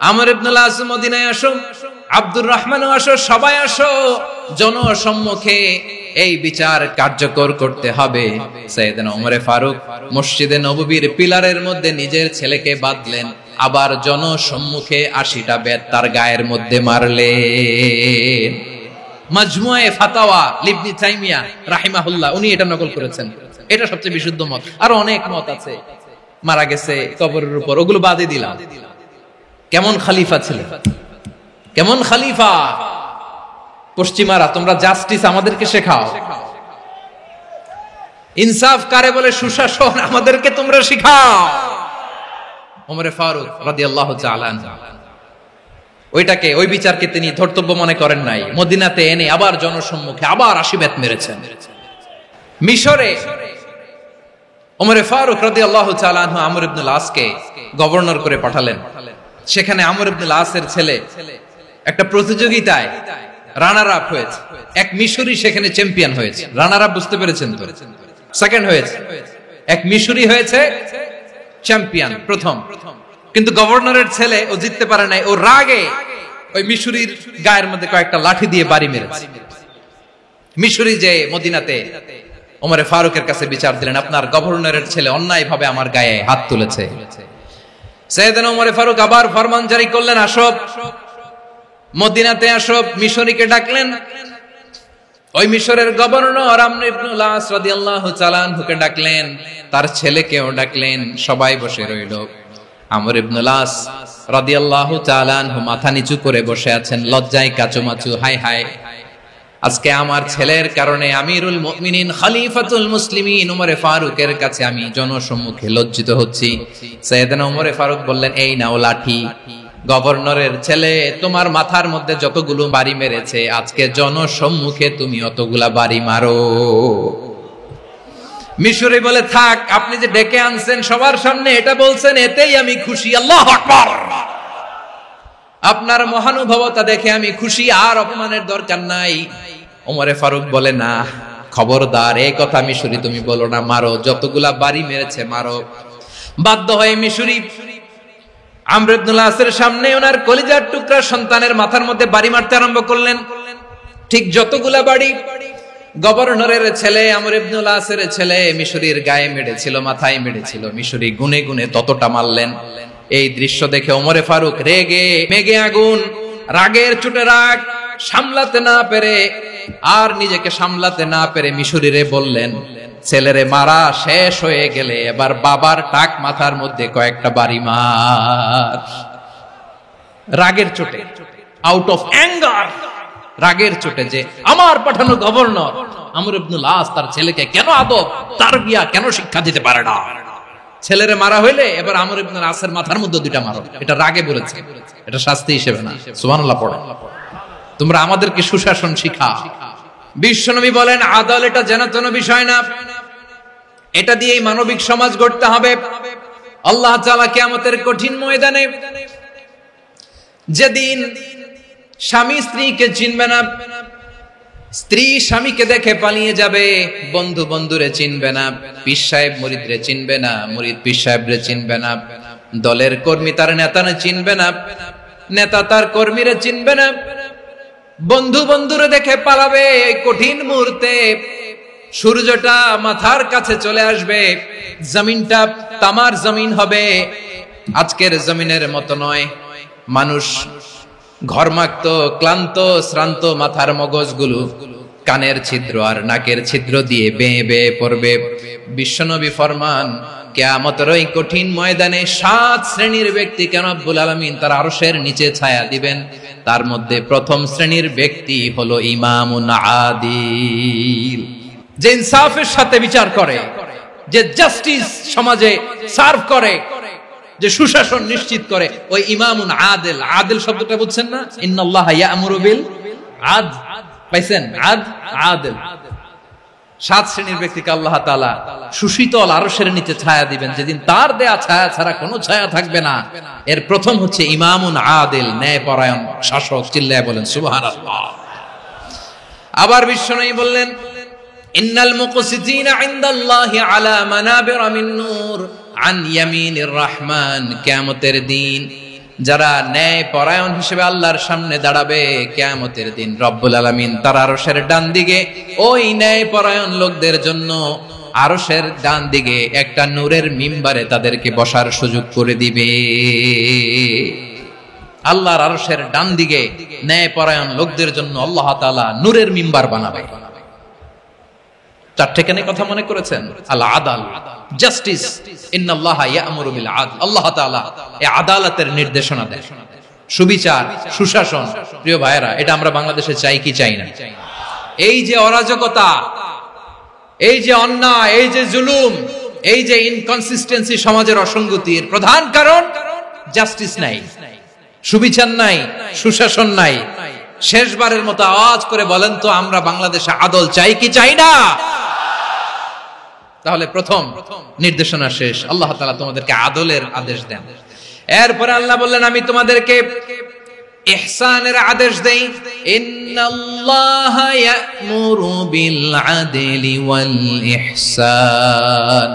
আমর ইবনে আস মদিনায় আসো, আব্দুর রহমানও আসো, সবাই আসো, জনসম্মুখে এই বিচার কার্যকর করতে হবে। সাইয়েদনা ওমর ফারুক মসজিদে নববীর পিলারের মধ্যে নিজের ছেলেকে বাঁধলেন, আবার জনসম্মুখে 80টা বেত তার গায়ের মধ্যে মারলেন। মাজমুয়ে ফাতাওয়া ইবনে তাইমিয়া রাহিমাহুল্লাহ উনি এটা নকল করেছেন। এটা সবচেয়ে বিশুদ্ধ মত, আর অনেক মত আছে। মারা গেছে কবরের উপর, ওগুলো বাদে দিলাম। কেমন খলিফা ছিলেন, কেমন খলিফা! পশ্চিমারা তোমরা জাস্টিস আমাদেরকে শেখাও, ইনসাফ কারে বলে, সুশাসন আমাদেরকে তোমরা শিখাও। ওমর ফারুক রাদিয়াল্লাহু তাআলা আনহু ওইটাকে, ওই বিচারকে তিনি ধর্তব্য মনে করেন নাই। মদিনাতে এনে আবার জনসম্মুখে আবার 80 বেত মেরেছেন। মিশরে ওমর ফারুক রাদিয়াল্লাহু তাআলা আনহু আমর ইবনে আসকে গভর্নর করে পাঠালেন। সেখানে আমর ইবনে আসের ছেলে একটা প্রতিযোগিতায় রানার আপ হয়েছে। এক মিশরি সেখানে চ্যাম্পিয়ন হয়েছে। রানার আপ বুঝতে পেরেছেন তো? সেকেন্ড হয়েছে। এক মিশরি হয়েছে চ্যাম্পিয়ন, প্রথম। কিন্তু গভর্নরের ছেলে ও জিততে পারে নাই। ও রাগে ওই মিশরির গায়ের মধ্যে কয়েকটা লাঠি দিয়ে বাড়ি মেরেছে। মিশরি যে মদিনাতে ওমর ফারুকের কাছে বিচার দিলেন, আপনার গভর্নরের ছেলে অন্যায়ভাবে আমার গায়ে হাত তুলেছে। সাইয়েদনা ওমর ফারুক আবার ফরমান জারি করলেন, আসো মদিনাতে আসো। মিশরীকে ডাকলেন। ওই মিশরের গভর্নর আমর ইবনে আস রাদিয়াল্লাহু তাআলা আনহুকে ডাকলেন, তার ছেলেকেও ডাকলেন। সবাই বসে রইল। আমর ইবনে আস রাদিয়াল্লাহু তাআলা আনহু মাথা নিচু করে বসে আছেন, লজ্জায় কাচুমাচু। হায় হায়, আজকে আমার ছেলের কারণে আমিরুল মুমিনিন খলিফাতুল মুসলিমিন ওমর ফারুকের কাছে আমি জনসম্মুখে লজ্জিত হচ্ছি। সাইয়েদনা ওমর ফারুক বললেন, এই নাও লাঠি। গভর্নরের ছেলে তোমার মাথার মধ্যে যতগুলো বাড়ি মেরেছে, আজকে জনসম্মুখে তুমি অতগুলা বাড়ি মারো। মিশরি বলে, থাক, আপনি যে ডেকে আনছেন সবার সামনে এটা বলছেন, এতেই আমি খুশি। আল্লাহু আকবার! আপনার মহানুভবতা দেখে আমি খুশি, আর অপমানের দরকার নাই। ওমর ফারুক বলে, না, খবরদার, এই কথা মিশরি তুমি বলো না, মারো, যতগুলা বাড়ি মেরেছে মারো। বাধ্য হয়ে মিশরি আমর ইবনে আসের সামনে ওনার কলিজার টুকরা সন্তানের মাথার মধ্যে বাড়ি মারতে আরম্ভ করলেন। ঠিক যতগুলা বাড়ি গভর্নরের ছেলে আমর ইবনে আসের ছেলে মিশরির গায়ে মেরেছিল, মাথায় মেরেছিল, মিশরি গুনে গুনে ততটা মারলেন। এই দৃশ্য দেখে ওমর ফারুক রেগে মেগে আগুন, রাগের চোটে রাগ সামলাতে না পেরে আর নিজেকে সামলাতে না পেরে মিশরীরে বললেন, ছেলেরে মারা শেষ হয়ে গেলে এবার বাবার টাক মাথার মধ্যে কয়েকটা বাড়ি মার। রাগের চোটে, আউট অফ অ্যাঙ্গার, রাগের চোটে, যে আমার পাঠানো গভর্নর আমর ইবনুল আস তার ছেলেকে কেন আদব তারবিয়া কেন শিক্ষা দিতে পারে না। ছেলেরে মারা হইলে এবার আমর ইবনুল আসের মাথার মধ্যে দুইটা মারো। এটা রাগে বলেছে, এটা শাস্তি হিসেবে না। সুবহানাল্লাহ পড়ো। তোমরা আমাদেরকে সুশাসন শিখাও। বিশ্বনবী বলেন, আদল এটা যেন বিষয় না, এটা দিয়েই মানবিক সমাজ গড়তে হবে। আল্লাহ তাআলা কিয়ামতের কঠিন ময়দানে, যেদিন স্বামী স্ত্রীকে চিনবে না, স্ত্রী স্বামীকে দেখে পালিয়ে যাবে, বন্ধু বন্ধুরে চিনবে না, পীর সাহেব মুরিদরে চিনবে না, মুরিদ পীর সাহেবরে চিনবে না, দলের কর্মী তার নেতারে চিনবে না, নেতা তার কর্মীরে চিনবে না, বন্ধু বন্ধুরে দেখে পালাবে। এই কঠিন মুহূর্তে সূর্যটা মাথার কাছে চলে আসবে, জমিনটা তামার জমিন হবে, আজকের জমিনের মতো নয়। মানুষ ঘর্মাক্ত, ক্লান্ত, শ্রান্ত মাথার মগজগুলো কানের ছিদ্র আর নাকের ছিদ্র দিয়ে বেয়ে বেয়ে পড়বে। বিশ্বনবী ফরমান, কিয়ামতের ওই কঠিন ময়দানে 7 শ্রেণীর ব্যক্তিকে রব্বুল আলামিন তার আরশের নিচে ছায়া দিবেন। তার মধ্যে প্রথম শ্রেণীর ব্যক্তি হলো ইমামুন আদিল, যে ইনসাফের সাথে বিচার করে, যে জাস্টিস সমাজে সার্ভ করে, যে সুশাসন নিশ্চিত করে, ওই ইমামুন আদিল। আদিল শব্দটা বুঝছেন না? ইন্নাল্লাহা ইয়া'মুরু বিল আদল, পাইছেন? আদিল। 7 শ্রেণীর ব্যক্তিকে আল্লাহ তাআলা সুশীতল আরশের নিচে ছায়া দিবেন, যেদিন তার দেয়া ছায়া ছাড়া কোনো ছায়া থাকবে না। এর প্রথম হচ্ছে ইমামুন আদিল, ন্যায়পরায়ণ শাসক। চিল্লায় বলেন সুবহানাল্লাহ। আবার বিশ্বনবী বললেন, ইন্নাল মুকসিতিনা ইনদাল্লাহি আলা মানাবির মিন নূর আন ইয়ামিনির রহমান। কিয়ামতের দিন যারা ন্যায় পরায়ণ হিসেবে আল্লাহর সামনে দাঁড়াবে, কিয়ামতের দিন রব্বুল আলামিন তার আরশের ডান দিকে ওই ন্যায় পরায়ণ লোকদের জন্য আরশের ডান দিকে একটা নূরের মিম্বারে তাদেরকে বসার সুযোগ করে দিবে। আল্লাহর আরশের ডান দিকে ন্যায় পরায়ণ লোকদের জন্য আল্লাহ তাআলা নূরের মিম্বার বানাবে। চারটে কেন কথা মনে করেছেন? আল আদাল, জাস্টিস। ইন্নাল্লাহা ইয়া'মুরু বিল আদল। আল্লাহ তাআলা এই আদালতের নির্দেশনা দেন, সুবিচার, সুশাসন। প্রিয় ভাইরা, এটা আমরা বাংলাদেশে চাই কি চাই না? এই যে অরাজকতা, এই যে অন্যায়, এই যে জুলুম, এই যে ইনকনসিস্টেন্সি সমাজের অসঙ্গতির প্রধান কারণ জাস্টিস নাই, সুবিচার নাই, সুশাসন নাই। শেষবারের মতো আওয়াজ করে বলেন তো, আমরা বাংলাদেশে আদল চাই কি চাই না? তাহলে প্রথম নির্দেশনা শেষ। আল্লাহ তাআলা তোমাদেরকে আদলের আদেশ দেন। এরপরে আল্লাহ বললেন, আমি তোমাদেরকে ইহসানের আদেশ দেই। ইন্নাল্লাহা ইয়া'মুরু বিল আদলি ওয়াল ইহসান।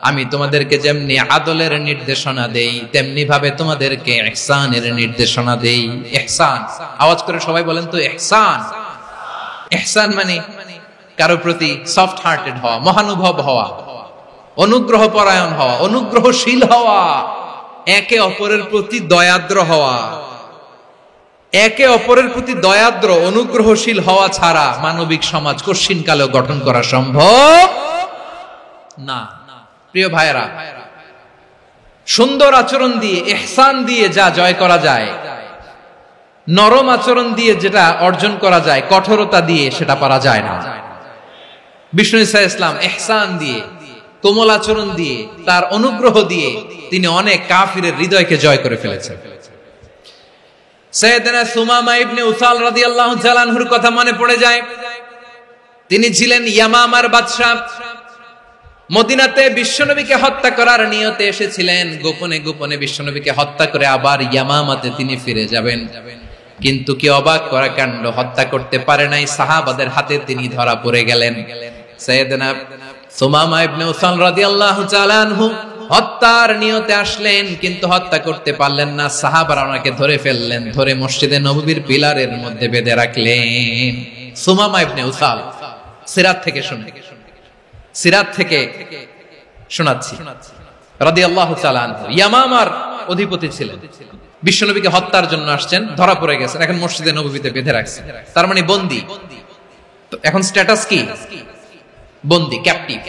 আমি তোমাদেরকে যেমনি আদলের নির্দেশনা দেই, তেমনি ভাবে তোমাদেরকে ইহসানের নির্দেশনা দেই। ইহসান, আওয়াজ করে সবাই বলেন তো ইহসান। ইহসান মানে কারো প্রতি সফট হার্টেড হওয়া, মহানুভব হওয়া, অনুগ্রহ পরায়ণ হওয়া, অনুগ্রহশীল হওয়া, একে অপরের প্রতি দয়াদ্র হওয়া। একে অপরের প্রতি দয়াদ্র, অনুগ্রহশীল হওয়া ছাড়া মানবিক সমাজ কশিনকালেও গঠন করা সম্ভব না। প্রিয় ভাইরা, সুন্দর আচরণ দিয়ে, ইহসান দিয়ে যা জয় করা যায়, নরম আচরণ দিয়ে যেটা অর্জন করা যায়, কঠোরতা দিয়ে সেটা পারা যায় না। বিষ্ণু ঈসা ইসলাম ইহসান দিয়ে, কোমল আচরণ দিয়ে, তার অনুগ্রহ দিয়ে তিনি অনেক কাফিরের হৃদয়কে জয় করে ফেলেছেন। সাইয়েদনা সুমামা ইবনে উসাল রাদিয়াল্লাহু তাআলা আনহুর কথা মনে পড়ে যায়। তিনি ছিলেন ইয়ামামার বাদশা। মদিনাতে বিশ্বনবীকে হত্যা করার নিয়তে এসেছিলেন। গোপনে গোপনে বিশ্বনবীকে হত্যা করে আবার ইয়ামামাতে তিনি ফিরে যাবেন। কিন্তু কি অবাক করা কাণ্ড, হত্যা করতে পারে নাই, সাহাবাদের হাতে তিনি ধরা পড়ে গেলেন। সাইয়েদনা সুমামা ইবনে উসাল রাদিয়াল্লাহু তাআলা আনহু হত্যার নিয়তে আসলেন, কিন্তু হত্যা করতে পারলেন না। সাহাবারা ওনাকে ধরে ফেললেন, ধরে মসজিদে নববীর পিলারের মধ্যে বেঁধে রাখলেন। সুমামা ইবনে উসাল, সিরাত থেকে শুনে, সিরাত থেকে শোনাচ্ছি, রাদিয়াল্লাহু তাআলা আনহু ইয়ামামার অধিপতি ছিলেন। বিশ্বনবীকে হত্যার জন্য আসছেন, ধরা পড়ে গেছেন, এখন মসজিদে নববীতে বেঁধে রাখছেন, তার মানে বন্দী। তো এখন স্ট্যাটাস কি? বন্দী, ক্যাপটিভ।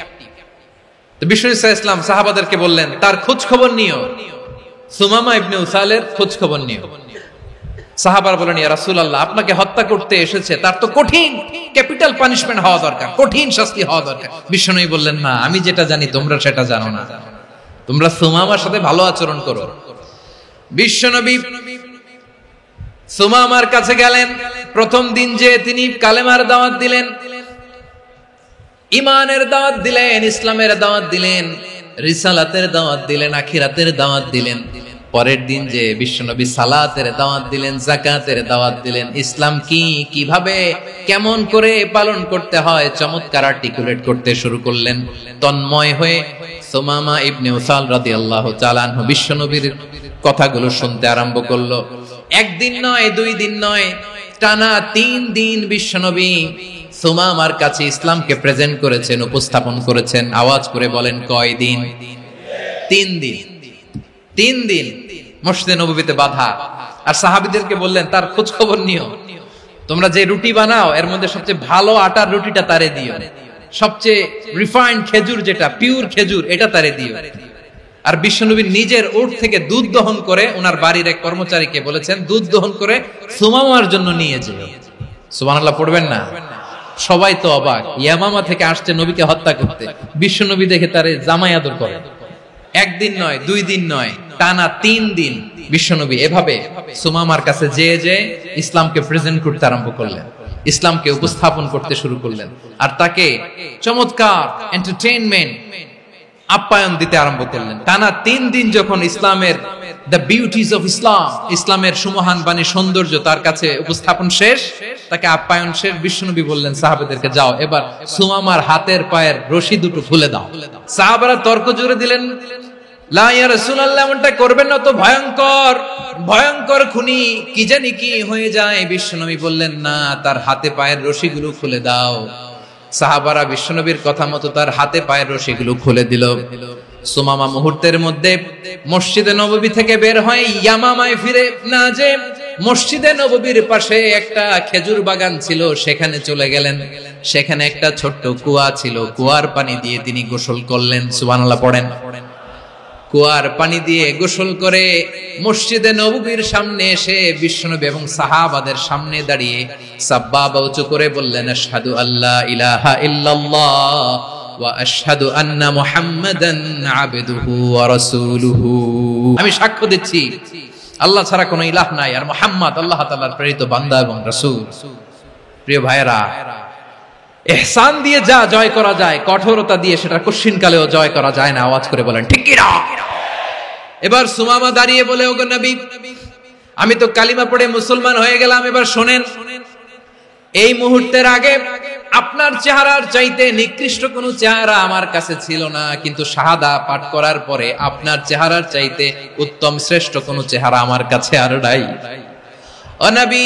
তো বিষ্ণু ইসলাম সাহাবাদেরকে বললেন তার খোঁজ খবর নিও, সুমামা ইবনে উসালের খোঁজ খবর নিও। সাহাবারা বলেন ইয়া রাসূলুল্লাহ, আপনাকে হত্যা করতে এসেছে, তার তো কঠিন ক্যাপিটাল পানিশমেন্ট হওয়া দরকার, কঠিন শাস্তি হওয়া দরকার। বিষ্ণু বললেন না, আমি যেটা জানি তোমরা সেটা জানো না, তোমরা সুমামার সাথে ভালো আচরণ করো। বিশ্বনবী সুমামার কাছে গেলেন। প্রথম দিন যে তিনি কালেমার দাওয়াত দিলেন, ইমানের দাওয়াত দিলেন, ইসলামের দাওয়াত দিলেন, রিসালাতের দাওয়াত দিলেন, আখিরাতের দাওয়াত দিলেন। পরের দিন যে বিশ্বনবী সালাতের দাওয়াত দিলেন, যাকাতের দাওয়াত দিলেন, ইসলাম কি, কিভাবে, কেমন করে পালন করতে হয় চমৎকার আর্টিকুলেট করতে শুরু করলেন। তন্ময় হয়ে সুমামা ইবনে উসাল রাদিয়াল্লাহু তাআলা আনহু বিশ্বনবীর কথাগুলো শুনতে আরম্ভ করলো। একদিন নয়, দুই দিন নয়, টানা 3 দিন বিশ্বনবী সুমামার কাছে ইসলামকে প্রেজেন্ট করেছেন, উপস্থাপন করেছেন। আওয়াজ করে বলেন কয় দিন? 3 দিন। 3 দিন মসজিদে নববীতে বাধা। আর সাহাবীদেরকে বললেন তার খোঁজ খবর নিও, তোমরা যে রুটি বানাও এর মধ্যে সবচেয়ে ভালো আটার রুটিটা তারে দিও, সবচেয়ে রিফাইন্ড খেজুর, যেটা পিওর খেজুর, এটা তারে দিও। আর বিশ্বনবী নিজের উট থেকে দুধ দহন করে ওনার বাড়ির এক কর্মচারীকে বলেছেন দুধ দহন করে সুমামার জন্য নিয়ে যেও। সুবহানাল্লাহ পড়বেন না? সবাই তো অবাক, ইয়ামামা থেকে আসছে নবীকে হত্যা করতে, বিশ্বনবী দেখে তারে জামাই আদর করে। একদিন নয়, 2 দিন নয়, টানা 3 দিন বিশ্বনবী এভাবে সুমামার কাছে যে ইসলামকে প্রেজেন্ট করতে আরম্ভ করলেন, ইসলামকে উপস্থাপন করতে শুরু করলেন। আর তাকে চমৎকার এন্টারটেইনমেন্ট, আপ্যায়ন দিতে আরম্ভ করলেন। টানা 3 দিন যখন ইসলামের দ্য বিউটিজ অফ ইসলাম, ইসলামের সুমহান বাণী, সৌন্দর্য তার কাছে উপস্থাপন শেষ, তাকে আপ্যায়ন শেষ, বিশ্বনবী বললেন সাহাবাদেরকে যাও এবার সুমামার হাতের পায়ের রশি দুটো খুলে দাও। সাহাবারা তর্ক জুড়ে দিলেন, লা ইয়া রাসূলুল্লাহ, এমনটা করবেন না, তো ভয়ঙ্কর ভয়ঙ্কর খুনি, কি জানি কি হয়ে যায়। বিশ্বনবী বললেন না, তার হাতে পায়ের রশিগুলো খুলে দাও। সাহাবারা বিশ্বনবীর কথা মতো তার হাতে পায়ের রশিগুলো খুলে দিল। সুমামা মুহূর্তের মধ্যে মসজিদে নববী থেকে বের হয়, ইয়ামামায় ফিরে না যে মসজিদে নববীর পাশে একটা খেজুর বাগান ছিল সেখানে চলে গেলেন। সেখানে একটা ছোট্ট কুয়া ছিল, কুয়ার পানি দিয়ে তিনি গোসল করলেন। সুবহানাল্লাহ পড়েন। কুয়ার পানি দিয়ে গোসল করে মসজিদে নববীর সামনে এসে বিশ্বনবী এবং সাহাবাদের সামনে দাঁড়িয়ে সাব্বাবা উঁচু করে বললেন, আশহাদু আল্লা ইলাহা ইল্লাল্লাহ ওয়া আশহাদু আন্না মুহাম্মাদান আবদুহু ওয়া রাসূলুহু। আমি সাক্ষ্য দিচ্ছি আল্লাহ ছাড়া কোনো ইলাহ নাই, আর মুহাম্মদ আল্লাহ তাআলার প্রেরিত বান্দা এবং রাসূল। প্রিয় ভাইরা, ইহসান দিয়ে যা জয় করা যায়, কঠোরতা দিয়ে সেটা কঠিনকালেও জয় করা যায় না। আওয়াজ করে বলেন ঠিক কি না? এবার সুমামা দাঁড়িয়ে বলে, ওগো নবী, আমি তো কালিমা পড়ে মুসলমান হয়ে গেলাম, এবার শোনেন, এই মুহূর্তের আগে আপনার চেহারার চাইতে নিকৃষ্ট কোনো চেহারা আমার কাছে ছিল না, কিন্তু শাহাদা পাঠ করার পরে আপনার চেহারার চাইতে উত্তম শ্রেষ্ঠ কোনো চেহারা আমার কাছে আর নাই। ও নবী,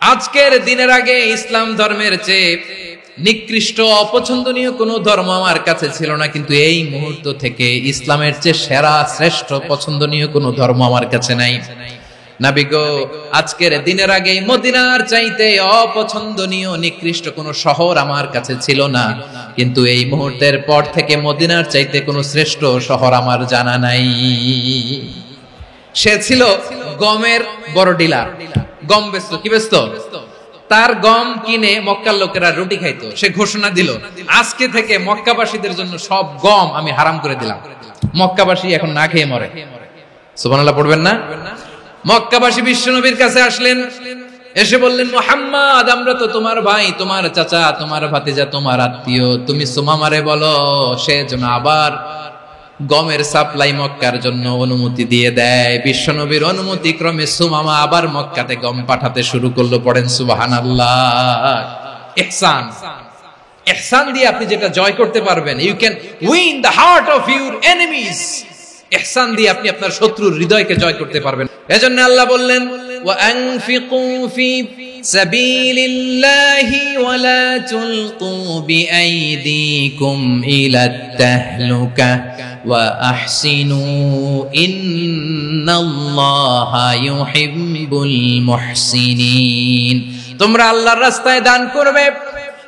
আজকের দিনের আগে ইসলাম ধর্মের চেয়ে নিকৃষ্ট অপছন্দনীয় কোনো ধর্ম আমার কাছে ছিল না, কিন্তু এই মুহূর্ত থেকে ইসলামের চেয়ে সেরা শ্রেষ্ঠ পছন্দনীয় কোনো ধর্ম আমার কাছে নাই। নবী গো, আজকের দিনের আগে মদিনার চাইতে অপছন্দনীয় নিকৃষ্ট কোনো শহর আমার কাছে ছিল না, কিন্তু এই মুহূর্তের পর থেকে মদিনার চাইতে কোনো শ্রেষ্ঠ শহর আমার জানা নাই। সে ছিল গমের বড় ডিলার, গম বেচতো। কি বেচতো? তার গম কিনে মক্কার লোকেরা রুটি খাইতো। সে ঘোষণা দিল, আজকে থেকে মক্কাবাসীদের জন্য সব গম আমি হারাম করে দিলাম, মক্কাবাসী এখন না খেয়ে মরে। সুবহানাল্লাহ পড়বেন না? মক্কাবাসী বিশ্বনবীর কাছে আসলেন, এসে বললেন, মুহাম্মদ, আমরা তো তোমার ভাই, তোমার চাচা, তোমার ভাতিজা, তোমার আত্মীয়, তুমি সুমামারে বলো সে যেন আবার গমের সাপ্লাই মক্কার জন্য অনুমতি দিয়ে দেয়। বিশ্বনবীর অনুমতি ক্রমে সুমামা আবার মক্কাতে গম পাঠাতে শুরু করলো। পড়েন সুবহানাল্লাহ। ইহসান, ইহসান দিয়ে আপনি যেটা জয় করতে পারবেন, you can win the heart of your enemies. ইহসান দিয়ে আপনি আপনার শত্রুর হৃদয়কে জয় করতে পারবেন। এজন্য আল্লাহ বললেন, ওয়া আনফিকু ফি সাবিলিল্লাহি ওয়া লা তুলকু বিআইদিকুম ইলাত তাহলুকা ওয়া আহসিনু ইন্নাল্লাহা ইউহিব্বুল মুহসিনিন। তোমরা আল্লাহর রাস্তায় দান করবে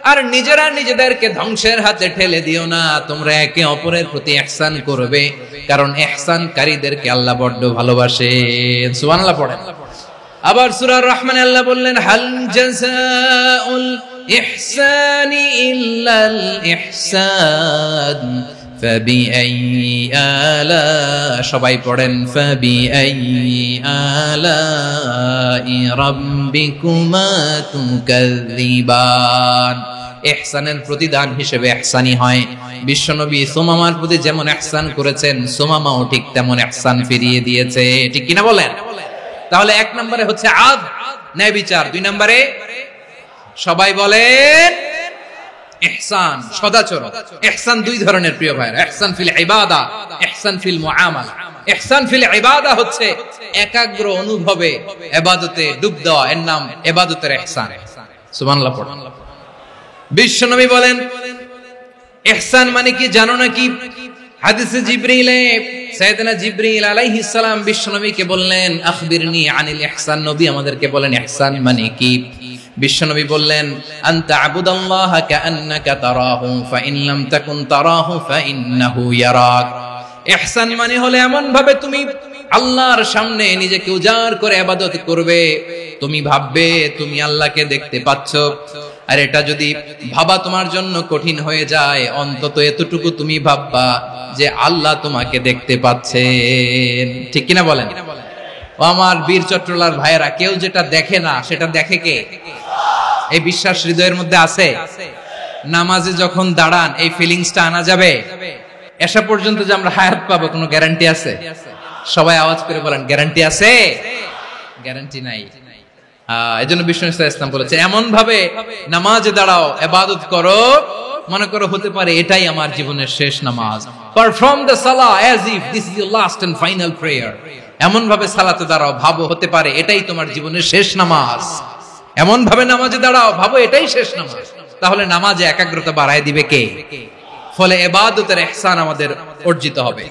আর নিজেরা নিজেদেরকে ধ্বংসের হাতে ঠেলে দিও না। তোমরা একে অপরের প্রতি ইহসান করবে, কারণ ইহসানকারীদেরকে আল্লাহ বড় ভালোবাসেন। সুবহানাল্লাহ পড়েন। আবার সূরা রহমানে আল্লাহ বললেন, হাল জাযাউল ইহসানি ইল্লাল ইহসান ফাবিআইয়ি আলা, সবাই পড়েন, ফাবিআইয়ি আলাই রাব্বিকুমা তুকাযযিবান। ইহসানের প্রতিদান হিসেবে ইহসানি হয়। বিশ্বনবী সুমামার প্রতি যেমন ইহসান করেছেন, সুমামাও ঠিক তেমন ইহসান ফিরিয়ে দিয়েছে। ঠিক কিনা বলেন? তাহলে এক নম্বরে হচ্ছে আদ, ন্যায় বিচার। দুই নম্বরে সবাই বলেন ইহসান, সদাচরণ। ইহসান দুই ধরনের প্রিয় ভাইরা, ইহসান ফিল ইবাদা, ইহসান ফিল মুআমালা। ইহসান ফিল ইবাদা হচ্ছে একাগ্র অনুভবে ইবাদতে ডুব দেওয়া, এর নাম ইবাদতের ইহসান। সুবহানাল্লাহ পড়ুন। বিশ্বনবী বলেন ইহসান মানে কি জানো নাকি? হাদিসে জিবরিলে সাইয়েদনা জিবরিল আলাইহিস সালাম বিশ্বনবীকে বললেন, আখবিরনি আনিল ইহসান। নবী আমাদেরকে বলেন ইহসান মানে কি? বিশ্বনবী বললেন, আনতা আবুদাল্লাহা কাআন্নাকা তারাহু ফাইন লাম তাকুন তারাহু ফাইন্নাহু ইয়ারাক। ইহসান মানে হলো এমন ভাবে তুমি আল্লাহর সামনে নিজেকে উজাড় করে ইবাদত করবে, তুমি ভাববে তুমি আল্লাহকে দেখতে পাচ্ছ। আর এটা যদি ভাবা তোমার জন্য কঠিন হয়ে যায়, অন্তত এতটুকু তুমি ভাববা যে আল্লাহ তোমাকে দেখতে পাচ্ছেন। ঠিক কিনা বলেন? ও আমার বীর চট্টলার ভাইয়েরা, কেউ যেটা দেখে না সেটা দেখে কে? এই বিশ্বাস হৃদয়ের মধ্যে আছে? নামাজে যখন দাঁড়ান এই ফিলিংসটা আনা যাবে? এসা পর্যন্ত যে আমরা হায়াত পাবো কোনো গ্যারান্টি আছে? সবাই আওয়াজ করে বলেন, গ্যারান্টি আছে? গ্যারান্টি নাই। এজন্য বিষ্ণু ইসলাম বলেছেন এমন ভাবে নামাজে দাঁড়াও, ইবাদত করো, মনে করো হতে পারে এটাই আমার জীবনের শেষ নামাজ। পারফর্ম দ্য সালাহ as if this is your last and final prayer. এমন ভাবে সালাতে দাঁড়াও, ভাবো হতে পারে এটাই তোমার জীবনের শেষ নামাজ। এমন ভাবে নামাজে দাঁড়াও, ভাবো এটাই শেষ নামাজ। তাহলে নামাজে একাগ্রতা বাড়ায় দিবে কে? ফলে ইবাদতের ইহসান আমাদের অর্জিত হবে।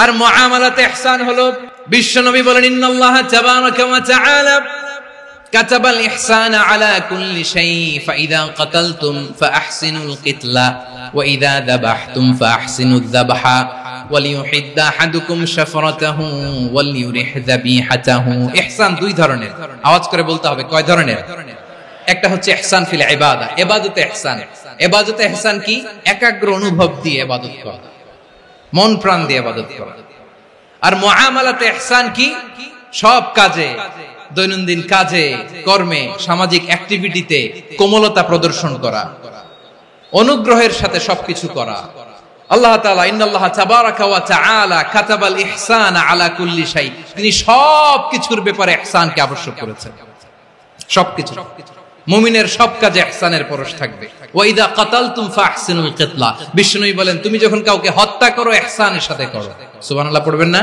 আর মুআমালাতে ইহসান হলো, বিশ্বনবী বলেন, ইন্নাল্লাহা তাবারাকা ওয়া তাআলা কাতাবাল ইহসানা আলা কুল্লি শাই ফাইদা কাতালতুম ফাআহসিনুল কিতলা ওয়া ইযা যাবাহতুম ফাআহসিনুয যাবহা ওয়ালিউহিদ্দা আহাদুকুম শাফরাতাহু ওয়ালিউরিহ যাবিহাতাহু। ইহসান দুই ধরনের, আওয়াজ করে বলতে হবে কয় ধরনের? একটা হচ্ছে ইহসান ফিল ইবাদা, ইবাদতে ইহসান। ইবাদতে ইহসান কি? একাগ্র অনুভব দিয়ে ইবাদত করা, মন প্রাণ দিয়ে ইবাদত করা। আর মুআমালাতে ইহসান কি? সব কাজে, দৈনন্দিন কাজে, কর্মে, সামাজিক অ্যাক্টিভিটিতে কোমলতা প্রদর্শন করা, অনুগ্রহের সাথে সবকিছু করা। আল্লাহ তাআলা ইন্নাল্লাহা তাবারাকা ওয়া তাআলা কাতাবাল ইহসানা আলা কুল্লি শাই, তিনি সবকিছুর ব্যাপারে ইহসানকে আবশ্যক করেছেন। সবকিছু, মুমিনের সব কাজে ইহসানের পরশ থাকবে। ওয়া ইযা কাতালতুম ফাহসিনুল কিতলা, বিষ্ণুই বলেন তুমি যখন কাউকে হত্যা করো ইহসানের সাথে করো। সুবহানাল্লাহ পড়বেন না?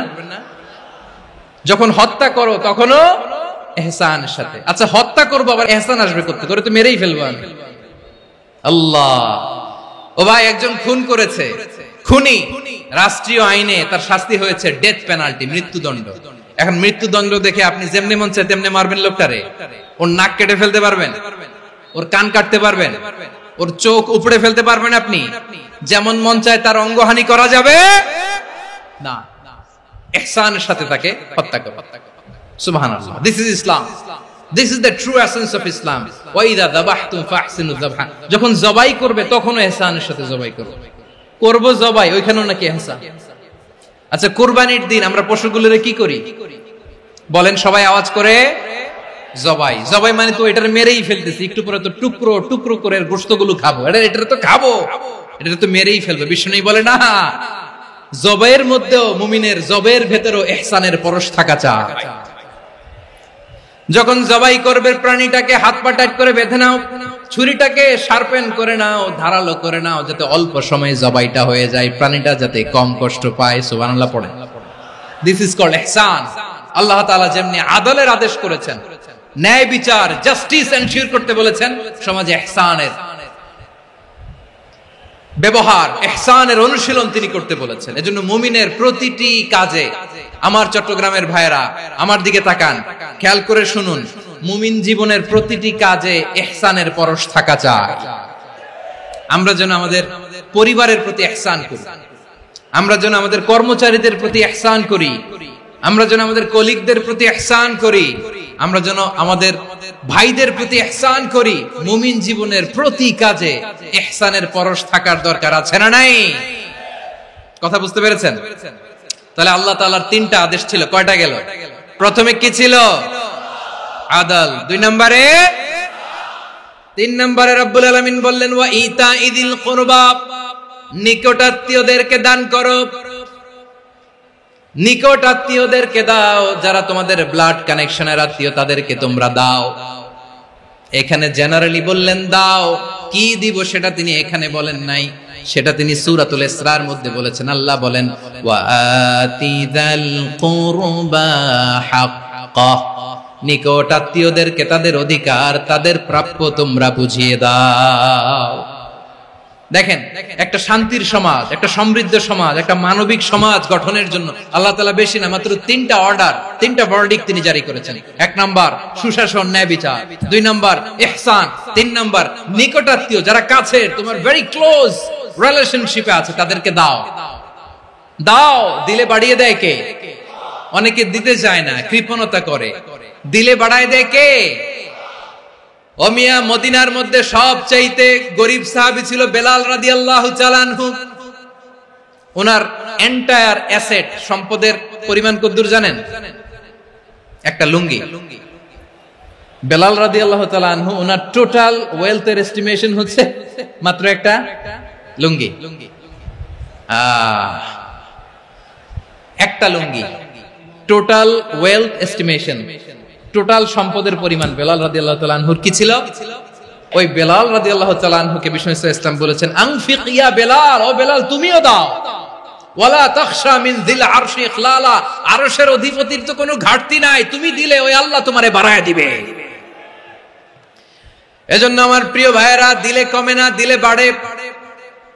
যখন হত্যা করো তখনও ইহসানের সাথে। আচ্ছা, হত্যা করবো আবার ইহসান আসবে করতে, করে তো মেরেই ফেলবো আমি। আল্লাহ, ও ভাই একজন খুন করেছে, খুনি, রাষ্ট্রীয় আইনে তার শাস্তি হয়েছে ডেথ পেনাল্টি, মৃত্যুদণ্ড। এখন মৃত্যুদণ্ড দেখে আপনি যেমনি মন চায় তেমনি মারবেন লোকটারে? ওর নাক কেটে ফেলতে পারবেন? ওর কান কাটতে পারবেন? ওর চোখ উপড়ে ফেলতে পারবেন আপনি? যেমন মন চায় তার অঙ্গহানি করা যাবে না। ইহসানের সাথে তাকে হত্যা করো। সুবহানাল্লাহ, this is Islam, this is the true essence of Islam. ওয়া ইযা যাবাহতুম ফাহসিনু যাবহা, যখন জবাই করবে তখনও ইহসানের সাথে জবাই করো। করব জবাই, ওইখানেও নাকি ইহসান। আচ্ছা, কুরবানির দিন আমরা পশুগুলোরে কি করি বলেন? সবাই আওয়াজ করে জবাই। জবাই মানে তো এটার মেরেই ফেলতেছি, একটু পরে তো টুকরো টুকরো করে গোশতগুলো খাবো, এটা তো খাবো, এটা তো মেরেই ফেলবে। বিষ্ণু বলে না, জবাইয়ের মধ্যেও মুমিনের জবের ভেতরেও ইহসানের পরশ থাকা চাই। যখন জবাই করবে প্রাণীটাকে হাত পা টাইট করে বেঁধে নাও, ছুরিটাকে শার্পেন করে নাও, ধারালো করে নাও, যাতে অল্প সময়ে জবাইটা হয়ে যায়, প্রাণীটা যাতে কম কষ্ট পায়। সুবহানাল্লাহ পড়ে। দিস ইজ কল্ড ইহসান। আল্লাহ তাআলা যেমনি আদলের আদেশ করেছেন, ন্যায় বিচার, জাস্টিস এনশিওর করতে বলেছেন, সমাজে ইহসানের ব্যবহার, ইহসানের অনুশীলন তিনি করতে বলেছেন। এজন্য মুমিনের প্রতিটি কাজে, আমার চট্টগ্রামের ভাইরা আমার দিকে তাকান, খেয়াল করে শুনুন, মুমিন জীবনের প্রতিটি কাজে ইহসানের পরশ থাকা চাই। আমরা যেন আমাদের পরিবারের প্রতি ইহসান করি, আমরা যেন আমাদের কর্মচারীদের প্রতি ইহসান করি, আমরা যেন আমাদের কলিগদের প্রতি ইহসান করি, আমরা যেন আমাদের ভাইদের প্রতি ইহসান করি। মুমিন জীবনের প্রতি কাজে ইহসানের পরশ থাকার দরকার আছে না নাই? কথা বুঝতে পেরেছেন? তাহলে আল্লাহ তাআলার তিনটা আদেশ ছিল, কয়টা গেল? প্রথমে কি ছিল? আদল। 2 নম্বরে, 3 নম্বরে রব্বুল আলামিন বললেন ওয়া ইতাইদিল কুরবা, নিকটাত্মীয়দেরকে দান করো। নিকট আত্মীয়দেরকে দাও, যারা তোমাদের ব্লাড কানেকশনের আত্মীয় তাদেরকে তোমরা দাও। এখানে জেনারেলি বললেন দাও, কি দিব সেটা তিনি এখানে বলেন নাই, সেটা তিনি সূরাতুল ইসরার মধ্যে বলেছেন। আল্লাহ বলেন ওয়া আতিদাল কুরবা হাক্কা, নিকট আত্মীয়দেরকে তাদের অধিকার, তাদের প্রাপ্য তোমরা বুঝিয়ে দাও। দেখেন, একটা শান্তির সমাজ, একটা সমৃদ্ধ সমাজ, একটা মানবিক সমাজ গঠনের জন্য আল্লাহ তাআলা বেশি না মাত্র 3টা অর্ডার, 3টা ভার্ডিক্ট তিনি জারি করেছেন। 1 নাম্বার সুশাসন, ন্যায় বিচার। 2 নাম্বার ইহসান। 3 নাম্বার নিকটাত্মীয়, যারা কাছে তোমার ভেরি ক্লোজ রিলেশনশিপে আছে তাদেরকে দাও। দাও, দিলে বাড়িয়ে দেয় কে? অনেকে দিতে চায় না, কৃপণতা করে। দিলে বাড়ায় দেয় কে? ওমিয়া মদিনার মধ্যে সবচাইতে গরিব সাহাবী ছিল বেলাল রাদিয়াল্লাহু তাআলা আনহু। ওনার এন্টায়ার অ্যাসেট, সম্পদের পরিমাণ কতদূর জানেন? একটা লুঙ্গি। বেলাল রাদিয়াল্লাহু তাআলা আনহু, ওনার টোটাল ওয়েলথের এস্টিমেশন হচ্ছে মাত্র একটা লুঙ্গি। একটা লুঙ্গি, টোটাল ওয়েলথ এস্টিমেশন, টোটাল সম্পদের পরিমাণ বেলাল রাদিয়াল্লাহু তাআলা আনহুর কি ছিল? ওই বেলাল রাদিয়াল্লাহু তাআলা আনহুকে বিষ্ণু ইসলাম বলেছেন আনফিক ইয়া বেলাল, ও বেলাল তুমিও দাও। ওয়ালা তাখশা মিন যিল আরশি ইখলালা, আরশের অধিপতির তো কোনো ঘাটতি নাই, তুমি দিলে ওই আল্লাহ তোমারে বাড়ায় দিবে। এজন্য আমার প্রিয় ভাইয়েরা, দিলে কমে না, দিলে বাড়ে।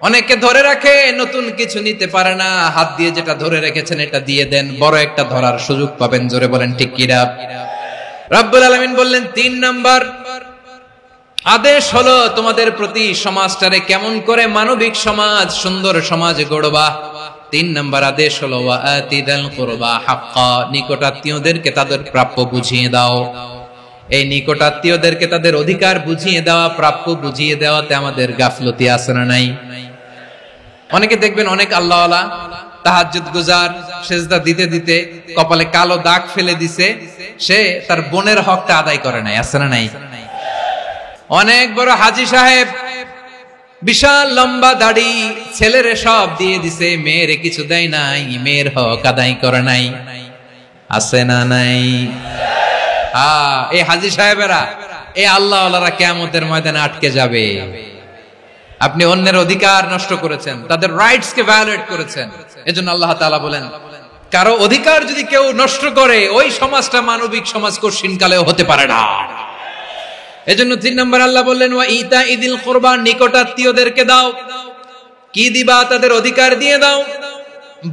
অনেকে ধরে রাখে, নতুন কিছু নিতে পারে না, হাত দিয়ে যেটা ধরে রেখেছেন এটা দিয়ে দেন, বড় একটা ধরার সুযোগ পাবেন। জোরে বলেন ঠিক কিনা? রব্বুল আলামিন বললেন 3 নাম্বার আদেশ হলো তোমাদের প্রতি সমাজটারে কেমন করে মানবিক সমাজ, সুন্দর সমাজ গড়বা। 3 নাম্বার আদেশ হলো ওয়া আতিদাল কুরবা হাক্কা, নিকটাত্মীয়দেরকে তাদের প্রাপ্য বুঝিয়ে দাও। এই নিকটাত্মীয়দেরকে তাদের অধিকার বুঝিয়ে দেওয়া, প্রাপ্য বুঝিয়ে দেওয়াতে আমাদের গাফলতি আছে না নাই? অনেকে দেখবেন অনেক আল্লাহওয়ালা, তাহাজ্জুদ গুজার, সেজদা দিতে দিতে কপালে কালো দাগ ফেলে দিছে, সে তার বোনের হকটা আদায় করে নাই। আছে না নাই? অনেক বড় হাজী সাহেব, বিশাল লম্বা দাড়ি, ছেলেরে সব দিয়ে দিছে, মেয়েরে কিছু দেয় নাই, মেয়ের হক আদায় করে নাই। আছে না নাই? এই হাজী সাহেবেরা, এই আল্লাহওয়ালারা কিয়ামতের ময়দানে আটকে যাবে। আপনি অন্যের অধিকার নষ্ট করেছেন, তাদের রাইটস কে ভায়োলেট করেছেন। এজন্য আল্লাহ তাআলা বলেন, কারো অধিকার যদি কেউ নষ্ট করে, ওই সমাজটা মানবিক সমাজ কঠিন কালেও হতে পারে না। এজন্য 3 নম্বর আল্লাহ বললেন ওয়া ইতাইদিল কুরবা, নিকটাত্মীয়দেরকে দাও। কি দিবা? তাদের অধিকার দিয়ে দাও।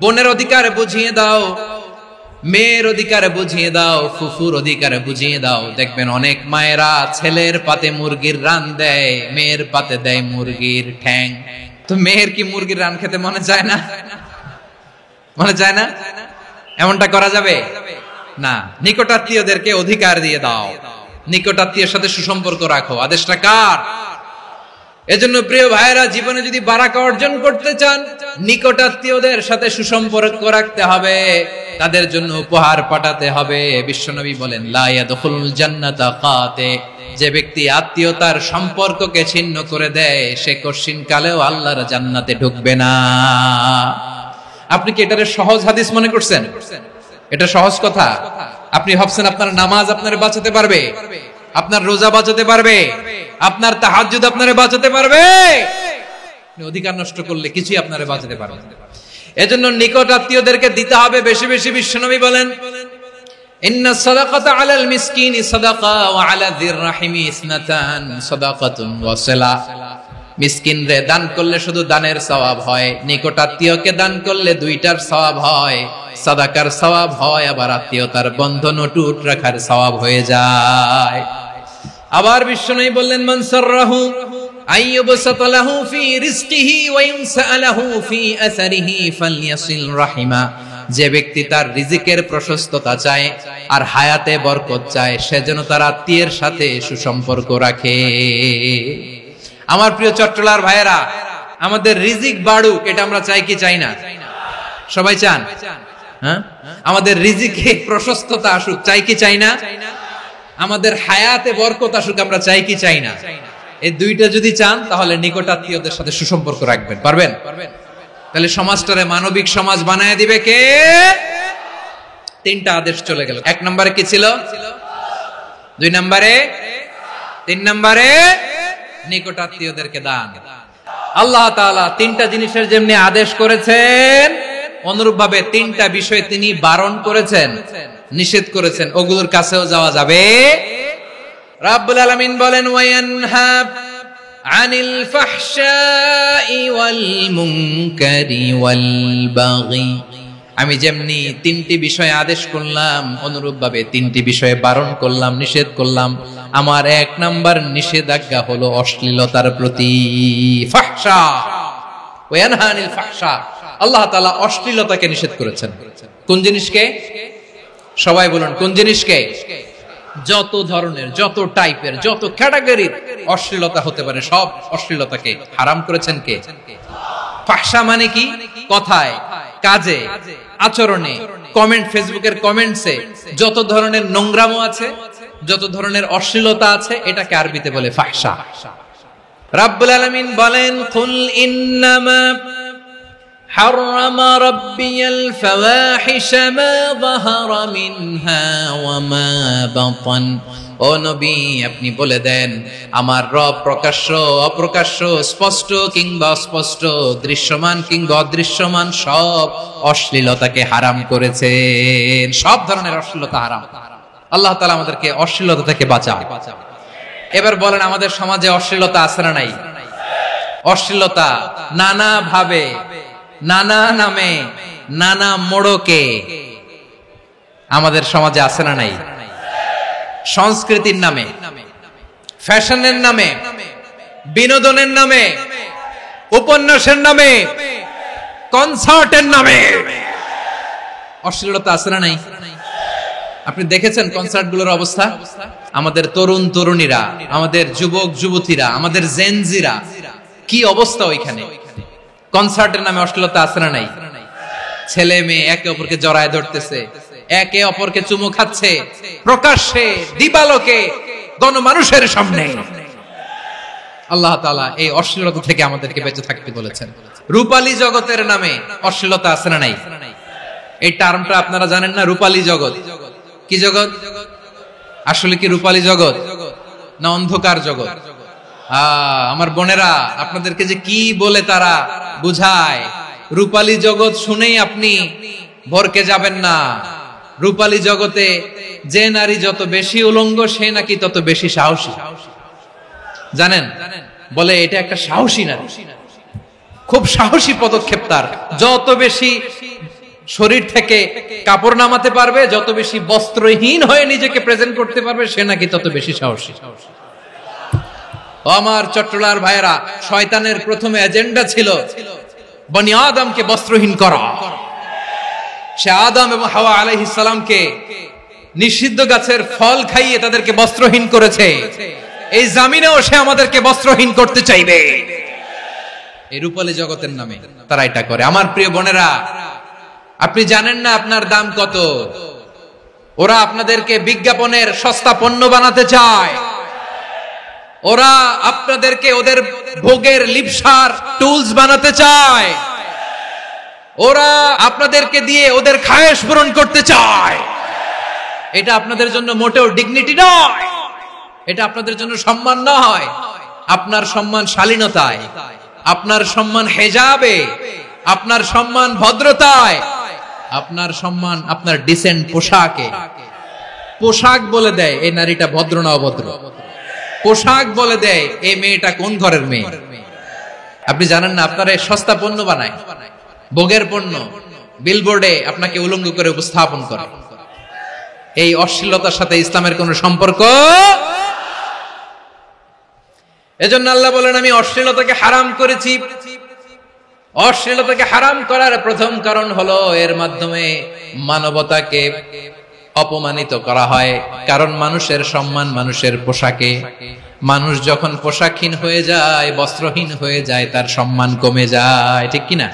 বোনের অধিকার বুঝিয়ে দাও, মেয়ের অধিকার বুঝিয়ে দাও, ফুফুর অধিকার বুঝিয়ে দাও। দেখবেন অনেক মায়েরা ছেলের পাতে মুরগির রান দেয়, মেয়ের পাতে দেয় মুরগির ঠ্যাং। তো মেয়ের কি মুরগির রান খেতে মনে চায় না? মনে চায় না? এমনটা করা যাবে না। নিকটাত্মীয়দেরকে অধিকার দিয়ে দাও, নিকটাত্মীয়ের সাথে সুসম্পর্ক রাখো। আদেশটা কার? এজন্য প্রিয় ভাইয়েরা, জীবনে যদি বারাকা অর্জন করতে চান, নিকটাত্মীয়দের সাথে সুসম্পর্ক রাখতে হবে, তাদের জন্য উপহার পাঠাতে হবে। বিশ্বনবী বলেন লা ইয়াদখুলুল জান্নাতা কাতে, যে ব্যক্তি আত্মীয়তার সম্পর্ককে ছিন্ন করে দেয়, সে কঠিন কালেও আল্লাহর জান্নাতে ঢুকবে না। আপনি কি এটারে সহজ হাদিস মনে করছেন? এটা সহজ কথা? আপনি ভাবছেন আপনার নামাজ আপনারে বাঁচাতে পারবে, আপনার রোজা বাঁচাতে পারবে, আপনার তাহাজ্জুদ আপনারে বাঁচাতে পারবে? অধিকার নষ্ট করলে কিছুই আপনারে বাঁচাতে পারবে না। এজন্য নিকট আত্মীয়দেরকে দিতে হবে বেশি বেশি। বিশ্বনবী বলেন ইন্না সাদাকাতা আলাল মিসকিনি সাদাকা ওয়া আলা যির রাহিমি ইসনাতান সাদাকাতুন ওয়া সিলা। মিসকিনরে দান করলে শুধু দানের সওয়াব হয়, নিকট আত্মীয়কে দান করলে 2টার সওয়াব হয়। সাদাকার সওয়াব হয়, আবার আত্মীয়তার বন্ধন অটুট রাখার সওয়াব হয়ে যায়। আবার বিশ্বনবী বললেন, মান সাররাহু আইয়ুবসাতা লাহু ফি রিজকিহি ওয়া ইউনসা লাহু ফি আসারিহি ফালইয়াসিল রাহিমা। যে ব্যক্তি তার রিজিকের প্রশস্ততা চায় আর হায়াতে বরকত চায়, সে যেন তার আত্মীয়ের সাথে সুসম্পর্ক রাখে। আমার প্রিয় চট্টলার ভাইয়েরা, আমাদের রিজিক বাড়ুক, এটা আমরা চাই কি চাই না? সবাই চান? হ্যাঁ, আমাদের রিজিকে প্রশস্ততা আসুক, চাই কি চাই না? আমাদের হায়াতে বরকত আসুক, আমরা চাই কি চাই না? এই দুইটা যদি চান, তাহলে নিকটাত্মীয়দের সাথে সুসম্পর্ক রাখবেন। পারবেন? তাহলে সমাজটারে মানবিক সমাজ বানায় দিবে কে? তিনটা আদেশ চলে গেল। 1 নম্বরে কি ছিল? 2 নম্বরে, 3 নম্বরে নিকটাত্মীয়দেরকে দান। আল্লাহ তাআলা তিনটা জিনিসের যেমনি আদেশ করেছেন, অনুরূপভাবে তিনটা বিষয় তিনি বারণ করেছেন, নিষেধ করেছেন। ওগুলোর কাছেও যাওয়া যাবে। রাব্বুল আলামিন বলেন, ওয়ায়ানহা আনিল ফাহশাই ওয়াল মুনকারি ওয়াল বাগি। আমি যেমনি তিনটি বিষয়ে আদেশ করলাম, অনুরূপভাবে তিনটি বিষয়ে বারণ করলাম, নিষেধ করলাম। আমার 1 নাম্বার নিষেধাজ্ঞা হলো অশ্লীলতার প্রতি। ফাহশা, ওয়ায়ানহা আনিল ফাহশা, আল্লাহ তাআলা অশ্লীলতাকে নিষেধ করেছেন। কোন জিনিসকে? সবাই বলুন, কোন জিনিসকে? যত ধরনের, যত টাইপের, যত ক্যাটাগরির অশ্লীলতা হতে পারে, সব অশ্লীলতাকে হারাম করেছেন কে? ফাহশা মানে কি? কথায়, কাজে, আচরণে, কমেন্ট, ফেসবুকের কমেন্টসে যত ধরনের নোংরামো আছে, যত ধরনের অশ্লীলতা আছে, এটাকে আরবিতে বলে ফাহশা। রাব্বুল আলামিন বলেন, কুল ইন্নামা حرم ربي الفواحش ما ظهر منها وما بطن। ও নবী, আপনি বলে দেন, আমার রব প্রকাশ্য, অপ্রকাশ্য, স্পষ্ট কিংবা অস্পষ্ট, দৃশ্যমান কিংবা অদৃশ্যমান সব অশ্লীলতাকে হারাম করেছেন। সব ধরনের অশ্লীলতা হারাম। আল্লাহ তাআলা আমাদেরকে অশ্লীলতা থেকে বাঁচান। এবার বলেন, আমাদের সমাজে অশ্লীলতা আছে না নাই? অশ্লীলতা নানা ভাবে, নানা নামে, নানা মোড়কে আমাদের সমাজে আছে না নাই? সংস্কৃতির নামে, ফ্যাশনের নামে, বিনোদনের নামে, উপন্যাসের নামে, কনসার্টের নামে অশ্লীলতা আছে না নাই? আপনি দেখেছেন কনসার্টগুলোর অবস্থা? আমাদের তরুণ তরুণীরা, আমাদের যুবক যুবতীরা, আমাদের জেনজিরা, কি অবস্থা ওইখানে? কনসার্টের নামে অশ্লীলতা আছে না নাই? ছেলে মেয়ে একে অপরকে জড়ায় ধরতেছে, একে অপরকে চুমু খাচ্ছে, প্রকাশ্যে, দিবালোকে, গণমানুষের সামনে। আল্লাহ তাআলা এই অশ্লীলতা থেকে আমাদেরকে বেঁচে থাকতে বলেছেন। রূপালী জগতের নামে অশ্লীলতা আছে না নাই? এই টার্মটা আপনারা জানেন না? রূপালী জগৎ কি জগৎ? আসলে কি রূপালী জগৎ না অন্ধকার জগৎ? আমার বোনেরা, আপনাদেরকে যে কি বলে তারা বুঝায়, রূপালী জগৎ শুনেই আপনি ভরকে যাবেন না। রূপালী জগতে যে নারী যত বেশি উলঙ্গ, সে নাকি তত বেশি সাহসী। জানেন? বলে এটা একটা সাহসী নারী, খুব সাহসী পদক্ষেপ তার। যত বেশি শরীর থেকে কাপড় নামাতে পারবে, যত বেশি বস্ত্রহীন হয়ে নিজেকে প্রেজেন্ট করতে পারবে, সে নাকি তত বেশি সাহসী। আমার চট্টলার ভাইয়েরা, শয়তানের প্রথমে এজেন্ডা ছিল বনি আদমকে বস্ত্রহীন করা। সে আদম এবং হাওয়া আলাইহিস সালামকে নিষিদ্ধ গাছের ফল খাইয়ে তাদেরকে বস্ত্রহীন করেছে। এই জামিনেও সে আমাদেরকে বস্ত্রহীন করতে চাইবে। এই রূপালী জগতের নামে তারা এটা করে। আমার প্রিয় বোনেরা, আপনি জানেন না আপনার দাম কত? ওরা আপনাদেরকে বিজ্ঞাপনের সস্তা পণ্য বানাতে চায়। ওরা আপনাদেরকে ওদের ভোগের লিপসার টুলস বানাতে চায়। ওরা আপনাদেরকে দিয়ে ওদের খায়েশ পূরণ করতে চায়। এটা আপনাদের জন্য মোটেও ডিগনিটি নয়, এটা আপনাদের জন্য সম্মান নয়। আপনার সম্মান শালীনতায়, আপনার সম্মান হেজাবে, আপনার সম্মান ভদ্রতায়, আপনার সম্মান আপনার ডিসেন্ট পোশাকে। পোশাক বলে দেয় এই নারীটা ভদ্র না অভদ্র। পোশাক বলে দেয় এই মেয়েটা কোন ঘরের মেয়ে। আপনি জানেন না, আপনারা সস্তা পণ্য বানায়, ভোগের পণ্য, বিলবোর্ডে আপনাকে উলঙ্গ করে উপস্থাপন করে। এই অশ্লীলতার সাথে ইসলামের কোনো সম্পর্ক। এজন্য আল্লাহ বলেন, আমি অশ্লীলতাকে হারাম করেছি। অশ্লীলতাকে হারাম করার প্রথম কারণ হলো এর মাধ্যমে মানবতাকে অপমানিত করা হয়। কারণ মানুষের সম্মান মানুষের পোশাকে। মানুষ যখন পোশাকহীন হয়ে যায়, বস্ত্রহীন হয়ে যায়, তার সম্মান কমে যায়, ঠিক কিনা?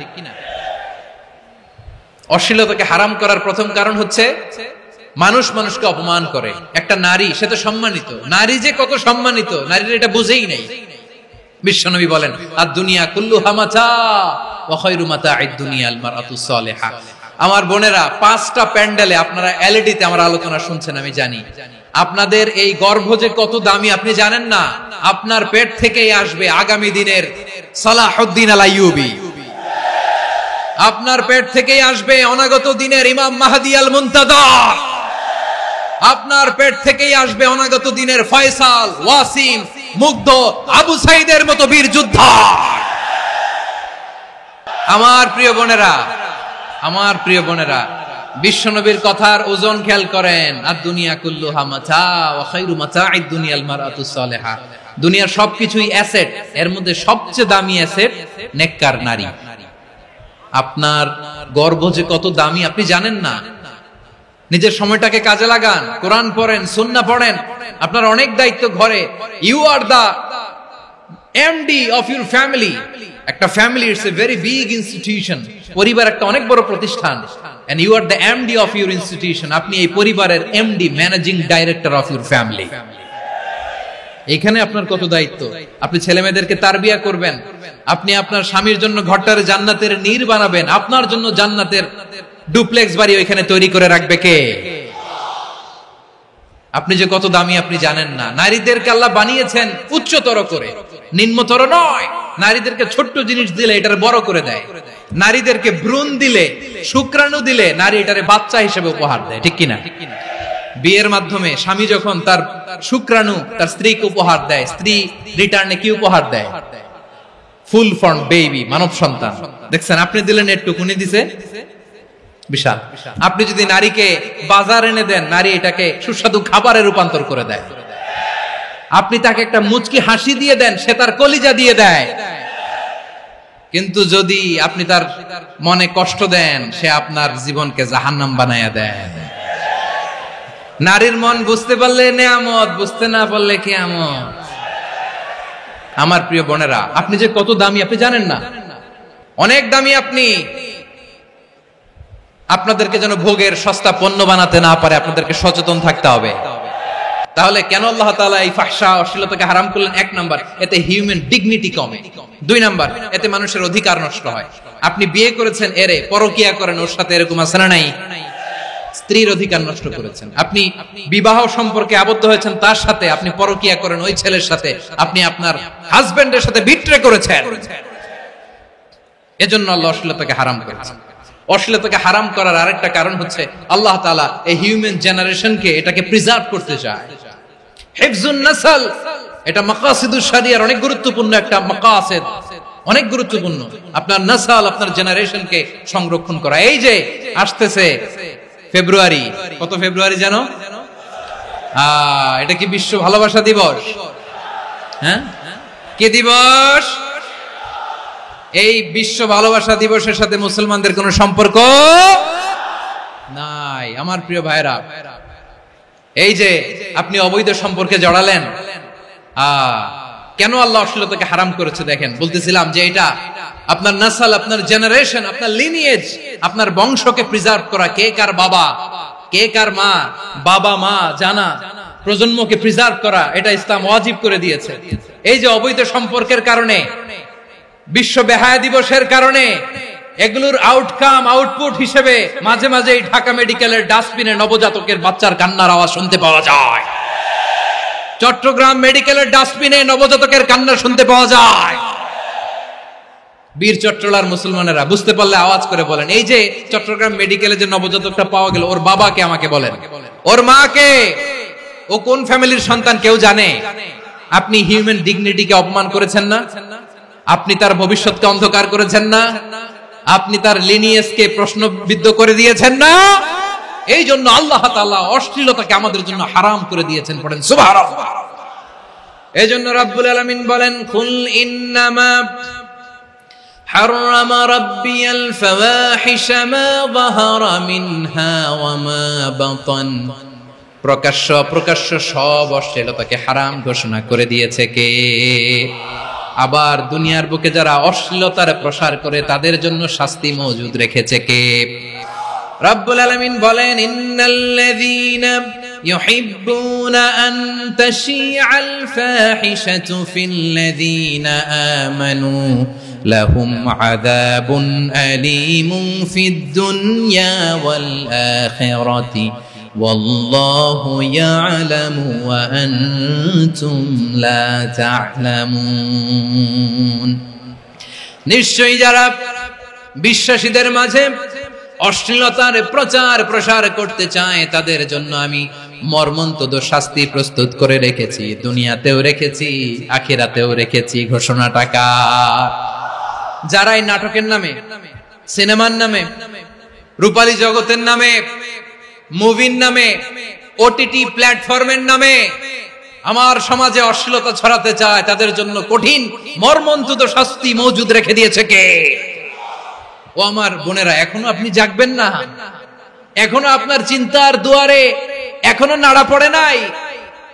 অশ্লীলতাকে হারাম করার প্রথম কারণ হচ্ছে মানুষ মানুষকে অপমান করে। একটা নারী, সে তো সম্মানিত, নারী যে কত সম্মানিত নারীরা এটা বুঝেই নাই। বিশ্বনবী বলেন, আদ-দুনিয়া কুল্লুহা মাতা ওয়া খায়রু মাতা'আদ দুনিয়া আল মারআতুস সালিহা। আমার বোনেরা, 5টা প্যান্ডেলে আপনারা এলইডিতে আমার আলোচনা শুনছেন, আমি জানি। আপনাদের এই গর্ভ যে কত দামি আপনি জানেন না। আপনার পেট থেকেই আসবে আগামী দিনের সালাহুদ্দিন আল আইয়ুবী। আপনার পেট থেকেই আসবে অনাগত দিনের ইমাম মাহদী আল মুনতাযর। আপনার পেট থেকেই আসবে অনাগত দিনের ফয়সাল, ওয়াসিম, মুগ্ধ, আবু সাইদের মতো বীর যোদ্ধা। আমার প্রিয় বোনেরা, আমার প্রিয় বোনেরা, বিশ্বনবীর কথার ওজন খেয়াল করেন। আদ-দুনিয়া কুল্লুহা মাতা ওয়া খায়রু মাতা'আদ দুনিয়া আল মারআতুস সালিহা। দুনিয়ার সবকিছুই অ্যাসেট, এর মধ্যে সবচেয়ে দামি অ্যাসেট নেককার নারী। আপনার গর্ভ যে কত দামি আপনি জানেন না। নিজের সময়টাকে কাজে লাগান, কোরআন পড়েন, সুন্নাহ পড়েন। আপনার অনেক দায়িত্ব ঘরে। You are the MD of your family. একটা family it's a very big institution. পরিবার একটা অনেক বড় প্রতিষ্ঠান। And you are the MD of your institution. আপনি এই পরিবারের MD, managing director of your family. এখানে আপনার কত দায়িত্ব। আপনি ছেলে মেয়েদেরকে তারবিয়া করবেন। আপনি আপনার স্বামীর জন্য ঘরটার জান্নাতের নীর বানাবেন। আপনার জন্য জান্নাতের ডুপ্লেক্স বাড়ি ওইখানে তৈরি করে রাখবে কে? আপনি যে কত দামি আপনি জানেন না। নারীদেরকে আল্লাহ বানিয়েছেন উচ্চতর করে, নিম্নতর নয়। নারীদেরকে ছোট্ট জিনিস দিলে এটারে বড় করে দেয়। নারীদেরকে ভ্রূণ দিলে, শুক্রাণু দিলে নারী এটারে বাচ্চা হিসেবে উপহার দেয়, ঠিক কিনা? বিয়ের মাধ্যমে স্বামী যখন তার শুক্রাণু তার স্ত্রীকে উপহার দেয়, স্ত্রী রিটার্নে কি উপহার দেয়? ফুল ফর্ম বেবি, মানব সন্তান। দেখছেন, আপনি দিলেন একটুক, উনি দিছে বিশাল। আপনি যদি নারীকে বাজার এনে দেন, নারী এটাকে সুস্বাদু খাবারে রূপান্তর করে দেয়। আপনি তাকে একটা মুচকি হাসি দিয়ে দেন, সে তার কলিজা দিয়ে দেয়। কিন্তু যদি আপনি তার মনে কষ্ট দেন, সে আপনার জীবনকে জাহান্নাম বানায়া দেয়। নারীর মন বুঝতে পারলে নেয়ামত, বুঝতে না পারলে কিয়ামত। আমার প্রিয় বোনেরা, আপনি যে কত দামি আপনি জানেন না। অনেক দামি আপনি। আপনাদেরকে যেন ভোগের সস্তা পণ্য বানাতে না পারে, আপনাদেরকে সচেতন থাকতে হবে। তাহলে কেন আল্লাহ তাআলা এই ফাহশা, অশ্লীলতাকে হারাম করলেন? 1 নাম্বার, এতে হিউম্যান ডিগনিটি কমে। 2 নাম্বার, এতে মানুষের অধিকার নষ্ট হয়। আপনি বিয়ে করেছেন, এরে পরকিয়া করেন, ওর সাথে এরকম আছে না নাই? স্ত্রীর অধিকার নষ্ট করেছেন। আপনি বিবাহ সম্পর্কে আবদ্ধ হয়েছেন তার সাথে, আপনি পরকিয়া করেন ওই ছেলের সাথে, আপনি আপনার হাজবেন্ডের সাথে বিট্রে করেছেন। এজন্য আল্লাহ অশ্লীলতাকে হারাম করেছেন। অশ্লীলতাকে হারাম করার আরেকটা কারণ হচ্ছে আল্লাহ তাআলা এই হিউম্যান জেনারেশনকে, এটাকে প্রিজার্ভ করতে চায়। হিফজুন নাসল, এটা মাকাসিদুশ শরিয়ার অনেক গুরুত্বপূর্ণ একটা মাকাসিদ, অনেক গুরুত্বপূর্ণ। আপনার নাসল, আপনার জেনারেশনকে সংরক্ষণ করা। এই যে আসতেছে ফেব্রুয়ারি, কত ফেব্রুয়ারি জানো? এটা কি বিশ্ব ভালোবাসা দিবস? হ্যাঁ, কি দিবস? এই বিশ্ব ভালোবাসা দিবসের সাথে মুসলমানদের কোনো সম্পর্ক নাই। আমার প্রিয় ভাইরা, এই যে আপনি অবৈধ সম্পর্কে জড়ালেন, কেন আল্লাহ অশ্লীলতাকে হারাম করেছে দেখেন। বলতেছিলাম যে এটা আপনার নাসল, আপনার জেনারেশন, আপনার লিনিয়েজ, আপনার বংশকে প্রিজার্ভ করা। কে কার বাবা, কে কার মা, বাবা মা জানা, প্রজন্মকে প্রিজার্ভ করা, এটা ইসলাম ওয়াজিব করে দিয়েছে। এই যে অবৈধ সম্পর্কের কারণে, বিশ্ব বেহায়া দিবসের কারণে, এগুলোর আউটকাম, আউটপুট হিসেবে মাঝে মাঝে ঢাকা মেডিকেলের ডাস্টবিনে নবজাতকের বাচ্চার কান্নার আওয়াজ শুনতে পাওয়া যায়। চট্টগ্রাম মেডিকেলের ডাস্টবিনে নবজাতকের কান্না শুনতে পাওয়া যায়। বীর চট্টলার মুসলমানেরা বুঝতে পারলে আওয়াজ করে বলেন, এই যে চট্টগ্রাম মেডিকেলে যে নবজাতকটা পাওয়া গেল, ওর বাবাকে আমাকে বলেন, ওর মাকে, ও কোন ফ্যামিলির সন্তান কেউ জানে? আপনি হিউম্যান ডিগনিটিকে অপমান করেছেন না? আপনি তার ভবিষ্যৎকে অন্ধকার করেছেন না? আপনি তার লিনিয়েজকে প্রশ্নবিদ্ধ করে দিয়েছেন না। এই জন্য আল্লাহ তাআলা অশ্লীলতাকে আমাদের জন্য হারাম করে দিয়েছেন। পড়েন সুবহানাল্লাহ। এই জন্য রাব্বুল আলামিন বলেন, কুল ইন্নামা حرم ربي الفواحش ما ظهر منها وما بطن। প্রকাশ্য অপ্রকাশ্য সব অশ্লীলতাকে হারাম ঘোষণা করে দিয়েছে কে? আবার দুনিয়ার বুকে যারা অশ্লীলতার প্রসার করে তাদের জন্য শাস্তি মজুদ রেখেছে কে? রব্বুল আলামিন বলেন, ইন্নাল্লাযীনা ইউহিব্বুনা আন তাশিআল ফাহিশাতু ফিল্লাযীনা আমানু লাহুম আযাবুন আলীমুন ফিদ দুনিয়া ওয়াল আখিরাতি ওয়াল্লাহু ইয়ালামু ওয়া আনতুম লা তা'লামুন। নিশ্চয়ই যারা বিশ্বাসীদের মাঝে অশ্লীলতার প্রচার প্রসার করতে চায় তাদের জন্য আমি মর্মন্তুদ শাস্তি প্রস্তুত করে রেখেছি, দুনিয়াতেও রেখেছি, আখিরাতেও রেখেছি। ঘোষণাটা কার? যারাই নাটকের নামে, সিনেমার নামে, রূপালী জগতের নামে, মুভির নামে, ওটিটি প্ল্যাটফর্মের নামে আমার সমাজে অশ্লীলতা ছড়াতে চায় তাদের জন্য কঠিন মর্মন্তুদ শাস্তি মজুদ রেখে দিয়েছে কে? ও আমার বোনেরা, এখনো আপনি জাগবেন না? এখনো আপনার চিন্তার দুয়ারে এখনো নাড়া পড়ে নাই?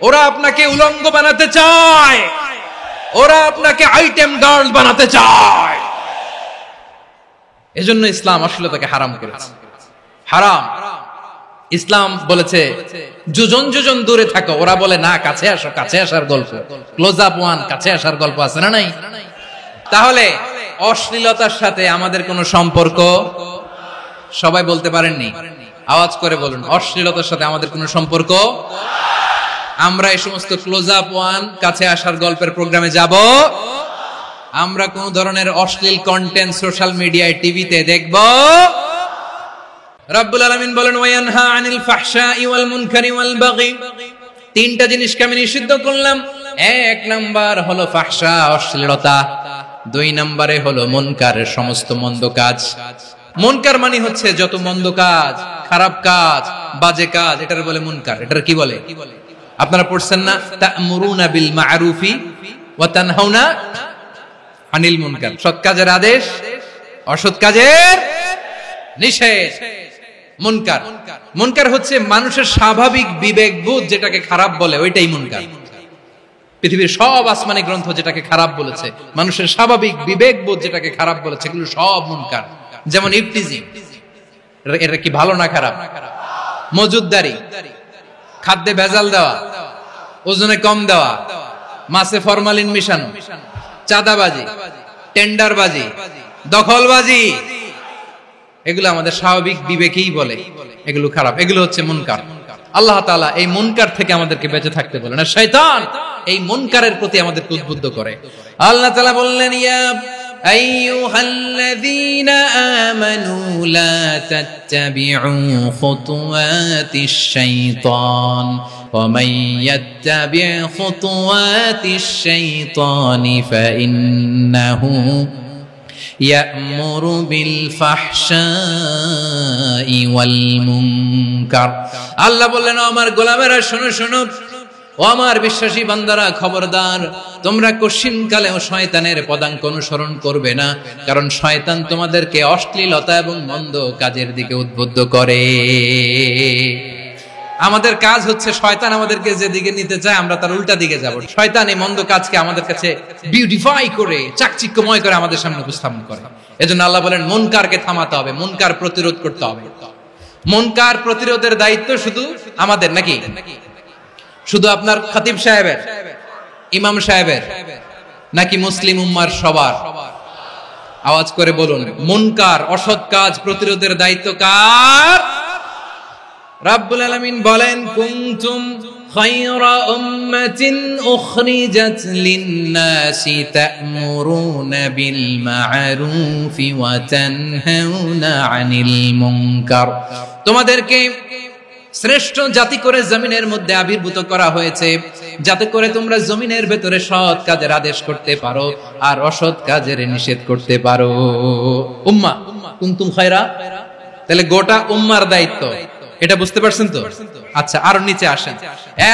ওরা আপনাকে উলঙ্গ বানাতে চায়, ওরা আপনাকে আইটেম গার্ল বানাতে চায়। এজন্য ইসলাম অশ্লীলতাকে হারাম করেছে। হারাম। ইসলাম বলেছে যোজন যোজন দূরে থাকো, ওরা বলে না কাছে আসো, কাছে আসার গল্প, ক্লোজ আপ ওয়ান, কাছে আসার গল্প আছে না নাই? তাহলে অশ্লীলতার সাথে আমাদের কোনো সম্পর্ক? সবাই বলতে পারেননি, আওয়াজ করে বলুন, অশ্লীলতার সাথে আমাদের কোনো সম্পর্ক? আমরা এই সমস্ত ক্লোজ আপ ওয়ান, কাছে আসার গল্পের প্রোগ্রামে যাব? আমরা কোন ধরনের অশ্লীল কন্টেন্ট সোশ্যাল মিডিয়ায়, টিভিতে দেখব? রাব্বুল আলামিন বলেন, ওয়ায়ানহা আনিল ফাহশাই ওয়াল মুনকারি ওয়াল বাগি। তিনটা জিনিসকে আমি নিষিদ্ধ করলাম। এক নাম্বার হলো ফাহশা, অশ্লীলতা। দুই নম্বরে হলো মুনকার, সমস্ত মন্দ কাজ। মুনকার মানে হচ্ছে যত মন্দ কাজ, খারাপ কাজ, বাজে কাজ, এটার বলে মুনকার। এটার কি বলে? আপনারা পড়ছেন না, তা'মুরুনা বিল মা'রুফি ওয়া তানহাউনা আনিল মুনকার। সৎ কাজের আদেশ, অসৎ কাজের নিষেধ। মুনকার, মুনকার হচ্ছে মানুষের স্বাভাবিক বিবেকবোধ যেটাকে খারাপ বলে, ওইটাই মুনকার। পৃথিবীর সব আসমানি গ্রন্থ যেটাকে খারাপ বলেছে, মানুষের স্বাভাবিক বিবেকবোধ যেটাকে খারাপ বলেছে, এগুলো সব মুনকার। যেমন ইফতিজিং, এটা কি ভালো না খারাপ? মজুদদারি, খাদ্যে ভেজাল দেওয়া, ওজনে কম দেওয়া, মাছে ফরমালিন মিশানো, চাঁদাবাজি, টেন্ডারবাজি, দখলবাজি, এগুলো আমাদের স্বাভাবিক বিবেকেই বলে এগুলো খারাপ, এগুলো হচ্ছে মুনকার। আল্লাহ তাআলা এই মুনকার থেকে আমাদেরকে বেঁচে থাকতে বলেন, আর শয়তান এই মুনকারের প্রতি আমাদেরকে উদ্বুদ্ধ করে। আল্লাহ তাআলা বললেন, ইয়া আইয়ুহাল্লাযীনা আমানু লা তাত্তাবিউ খুতুওয়াতিশ শাইতান ওয়া মান ইয়াত্তাবি' খুতুওয়াতিশ শাইতানি ফাইন্নাহু ইয়া'মুরু বিল ফাহশাই ওয়াল মুনকার। আল্লাহ বললেন, আমার গোলামেরা শোনো শোনো, ও আমার বিশ্বাসী বান্দারা খবরদার, তোমরা কশিনকালেও শয়তানের পদাঙ্ক অনুসরণ করবে না, কারণ শয়তান তোমাদেরকে অশ্লীলতা এবং মন্দ কাজের দিকে উদ্বুদ্ধ করে। আমাদের কাজ হচ্ছে শয়তান আমাদেরকে যেদিকে নিতে চায় আমরা তার উল্টা দিকে যাব। শয়তান এই মন্দ কাজকে আমাদের কাছে বিউটিফাই করে, চাকচিক্যময় করে আমাদের সামনে উপস্থাপন করে। এজন্য আল্লাহ বলেন, মুনকারকে থামাতে হবে, মুনকার প্রতিরোধ করতে হবে। মুনকার প্রতিরোধের দায়িত্ব শুধু আমাদের নাকি? শুধু আপনার খতিব সাহেবের, ইমাম সাহেবের, নাকি মুসলিম উম্মার সবার? আওয়াজ করে বলুন, মুনকার, অসৎ কাজ প্রতিরোধের দায়িত্ব কার? রাব্বুল আলামিন বলেন, কুনতুম খায়রা উম্মাতিন উখরিজাত লিন-নাসি তা'মুরুনা বিল মা'রুফি ওয়া তানহাউনা আনিল মুনকার। তোমাদেরকে শ্রেষ্ঠ জাতি করে জমিনের মধ্যে আবির্ভূত করা হয়েছে, যাতে করে তোমরা জমিনের ভেতরে সৎ কাজের আদেশ করতে পারো আর অসৎ কাজের নিষেধ করতে পারো। উম্মাহ, কুনতুম খায়রা, তাহলে গোটা উম্মার দায়িত্ব, এটা বুঝতে পারছেন তো? আচ্ছা, আরো নিচে আসেন।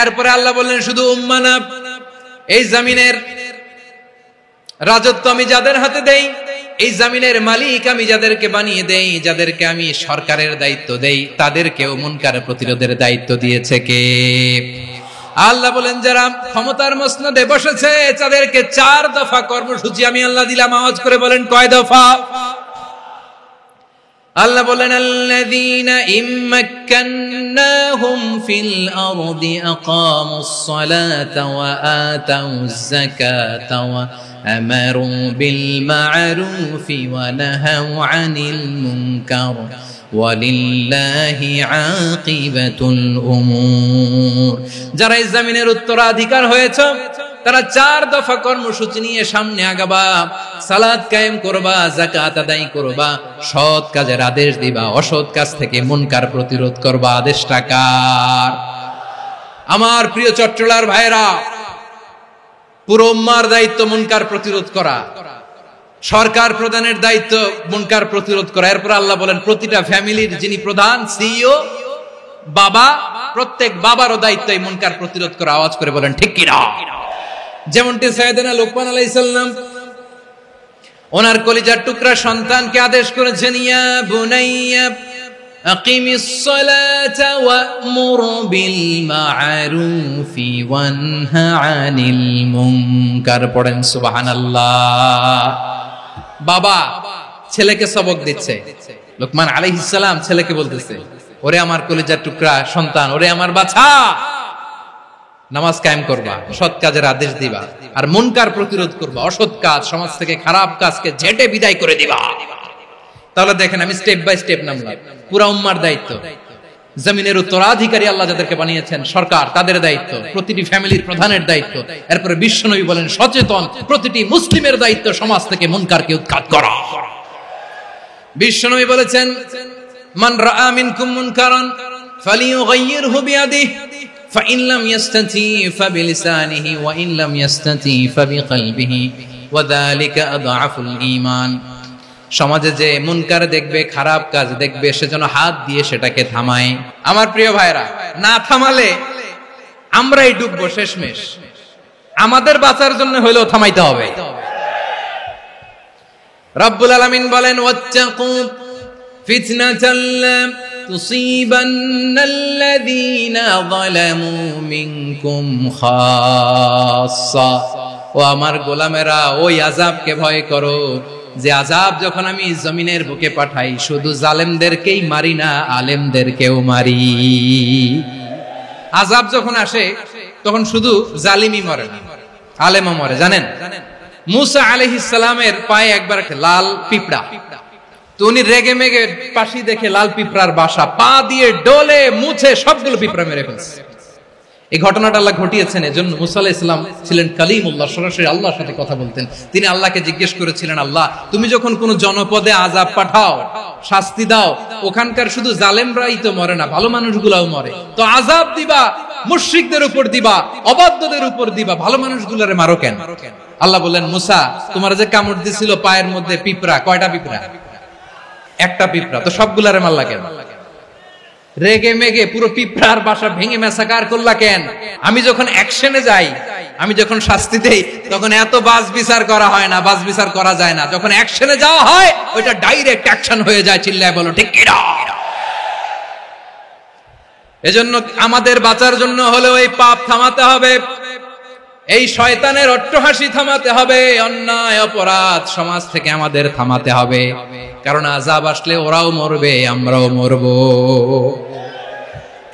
এরপরে আল্লাহ বললেন শুধু উম্মা না, এই জমিনের রাজত্ব আমি যাদের হাতে দেই, এই জমিনের মালিক আমি যাদেরকে বানিয়ে দেই, যাদেরকে আমি সরকারের দায়িত্ব দেই, তাদেরকেও মুনকার প্রতিরোধের দায়িত্ব দিয়েছে কে? আল্লাহ বলেন যারা ক্ষমতার মসনদে বসেছে তাদেরকে 4 দফা কর্মসূচি আমি আল্লাহ দিলাম। আওয়াজ করে বলেন কয় দফা? আল্লাহ বলেন আল্লাযীনা ইম্মাক্কান্নাহুম ফিল আরদি আকামুস সালাতা ওয়া আতাউয যাকাতা ওয়া আমারু বিল মা'রুফি ওয়া নাহাউ আনিল মুনকার ওয়ালিল্লাহি আকিবাতুল উমুর। যারা এই জমিনের উত্তরাধিকার হয়েছে তারা 4 দফা কর্মসূচি নিয়ে সামনে আগাবা। সালাত কায়েম করবা, যাকাত আদায় করবা, সৎ কাজের আদেশ দিবা, অসৎ কাজ থেকে মুনকার প্রতিরোধ করবা। আদেশটা কার? আমার প্রিয় চট্টলার ভাইরা, পুরো উম্মার দায়িত্ব মুনকার প্রতিরোধ করা, সরকার প্রধানের দায়িত্ব মুনকার প্রতিরোধ করা। এরপর আল্লাহ বলেন প্রতিটা ফ্যামিলির যিনি প্রধান সিইও বাবা, প্রত্যেক বাবারও দায়িত্ব এই মুনকার প্রতিরোধ করা। আওয়াজ করে বলেন ঠিক কি না? যেমনটি সাইয়েদনা লোকমান আলাইহিস সালাম ওনার কলিজার টুকরা সন্তানকে আদেশ করেছেন, ইয়া বুনাইয়া আকিমিস সালাতা ওয়া'মুর বিল মা'রুফি ওয়ানহা আনিল মুনকার। পড়েন সুবহানাল্লাহ। বাবা ছেলেকে সবক দিচ্ছে, লোকমান আলাইহিস সালাম ছেলেকে বলতেছে, ওরে আমার কলিজার টুকরা সন্তান, ওরে আমার বাছা, নামাজ কায়েম করবা, সৎ কাজের আদেশ দিবা, আর মুনকার প্রতিরোধ করবা, অসৎ কাজ, সমাজ থেকে খারাপ কাজকে ঝেঁটে বিদায় করে দিবা। তাহলে দেখেন আমি স্টেপ বাই স্টেপ নামলাম। পুরা উম্মার দায়িত্ব, জমিনের উত্তরাধিকারী আল্লাহ যাদেরকে বানিয়েছেন সরকার, তাদের দায়িত্ব, প্রতিটি ফ্যামিলির প্রধানের দায়িত্ব। এরপরে বিশ্বনবী বলেন সচেতন প্রতিটি মুসলিমের দায়িত্ব সমাজ থেকে মুনকারকে উৎখাত করা। বিশ্বনবী বলেছেন মান রাআ মিনকুম মুনকারান ফালিয়ুগাইয়িরহু বিয়াদিহি ফাইন লাম ইয়াস্তাতি ফাবিলিসানিহি ওয়া ইন লাম ইয়াস্তাতি ফাবিকলবিহি ওয়া যালিকা আযআফুল ঈমান। সমাজে যে মুনকার দেখবে, খারাপ কাজ দেখবে, সেজন্য হাত দিয়ে সেটাকে থামায়। আমার প্রিয় ভাইরা, না থামালে আমরাই ডুববো শেষমেশ। আমাদের বাঁচার জন্য হইলেও থামাইতে হবে। রব্বুল আলামিন বলেন ওয়াত্তাকু ফিতনাতাল লা তুসিবান্নাল্লাযীনা যালামু মিনকুম খাসসা। ও আমার গোলামেরা, ওই আযাবকে ভয় করো যে আযাব যখন আমি জমিনের বুকে পাঠাই শুধু জালেমদেরকেই মারি না, আলেমদেরকেও মারি। আযাব যখন আসে তখন শুধু জালিমই মরে না, আলেমও মরে। জানেন মুসা আলাইহিস সালামের পায়ে একবার লাল পিঁপড়া, তো উনি রেগে মেগে পাশি দেখে লাল পিঁপড়ার বাসা, পা দিয়ে ডলে মুছে সবগুলো পিঁপড়া মেরে ফেলছে। এই ঘটনাটা আল্লাহ ঘটিয়েছেন এজন্য মুসা আলাইহিস সালাম ছিলেন কালিমুল্লাহ, সরাসরি আল্লাহর সাথে কথা বলতেন। তিনি আল্লাহকে জিজ্ঞেস করেছিলেন, আল্লাহ তুমি যখন কোন জনপদে আযাব পাঠাও, শাস্তি দাও, ওখানকার শুধু জালেমরাই তো মরে না, ভালো মানুষগুলাও মরে, তো আযাব দিবা মুশরিকদের উপর দিবা, অবাধ্যদের উপর দিবা, ভালো মানুষগুলারে মারো কেন? আল্লাহ বললেন মুসা তোমার যে কামড় দিছিল পায়ের মধ্যে পিঁপড়া, কয়টা পিঁপড়া? একটা পিঁপড়া, তো সবগুলারে মারলা কেন? রেগে মেগে পুরো পিঁপড়ার বাসা ভেঙে মেসাকার করলা কেন? আমি যখন অ্যাকশনে যাই, আমি যখন শাস্তি দেই, তখন এত বাস বিচার করা হয় না, বাস বিচার করা যায় না। যখন অ্যাকশনে যাওয়া হয় ওইটা ডাইরেক্ট অ্যাকশন হয়ে যায়। চিল্লায় বলো ঠিক কি না? এজন্য আমাদের বাঁচার জন্য হলেও এই পাপ থামাতে হবে, এই শয়তানের অট্টহাসি থামাতে হবে, অন্যায় অপরাধ সমাজ থেকে আমাদের থামাতে হবে। কারণ আযাব আসলে ওরাও মরবে, আমরাও মরব।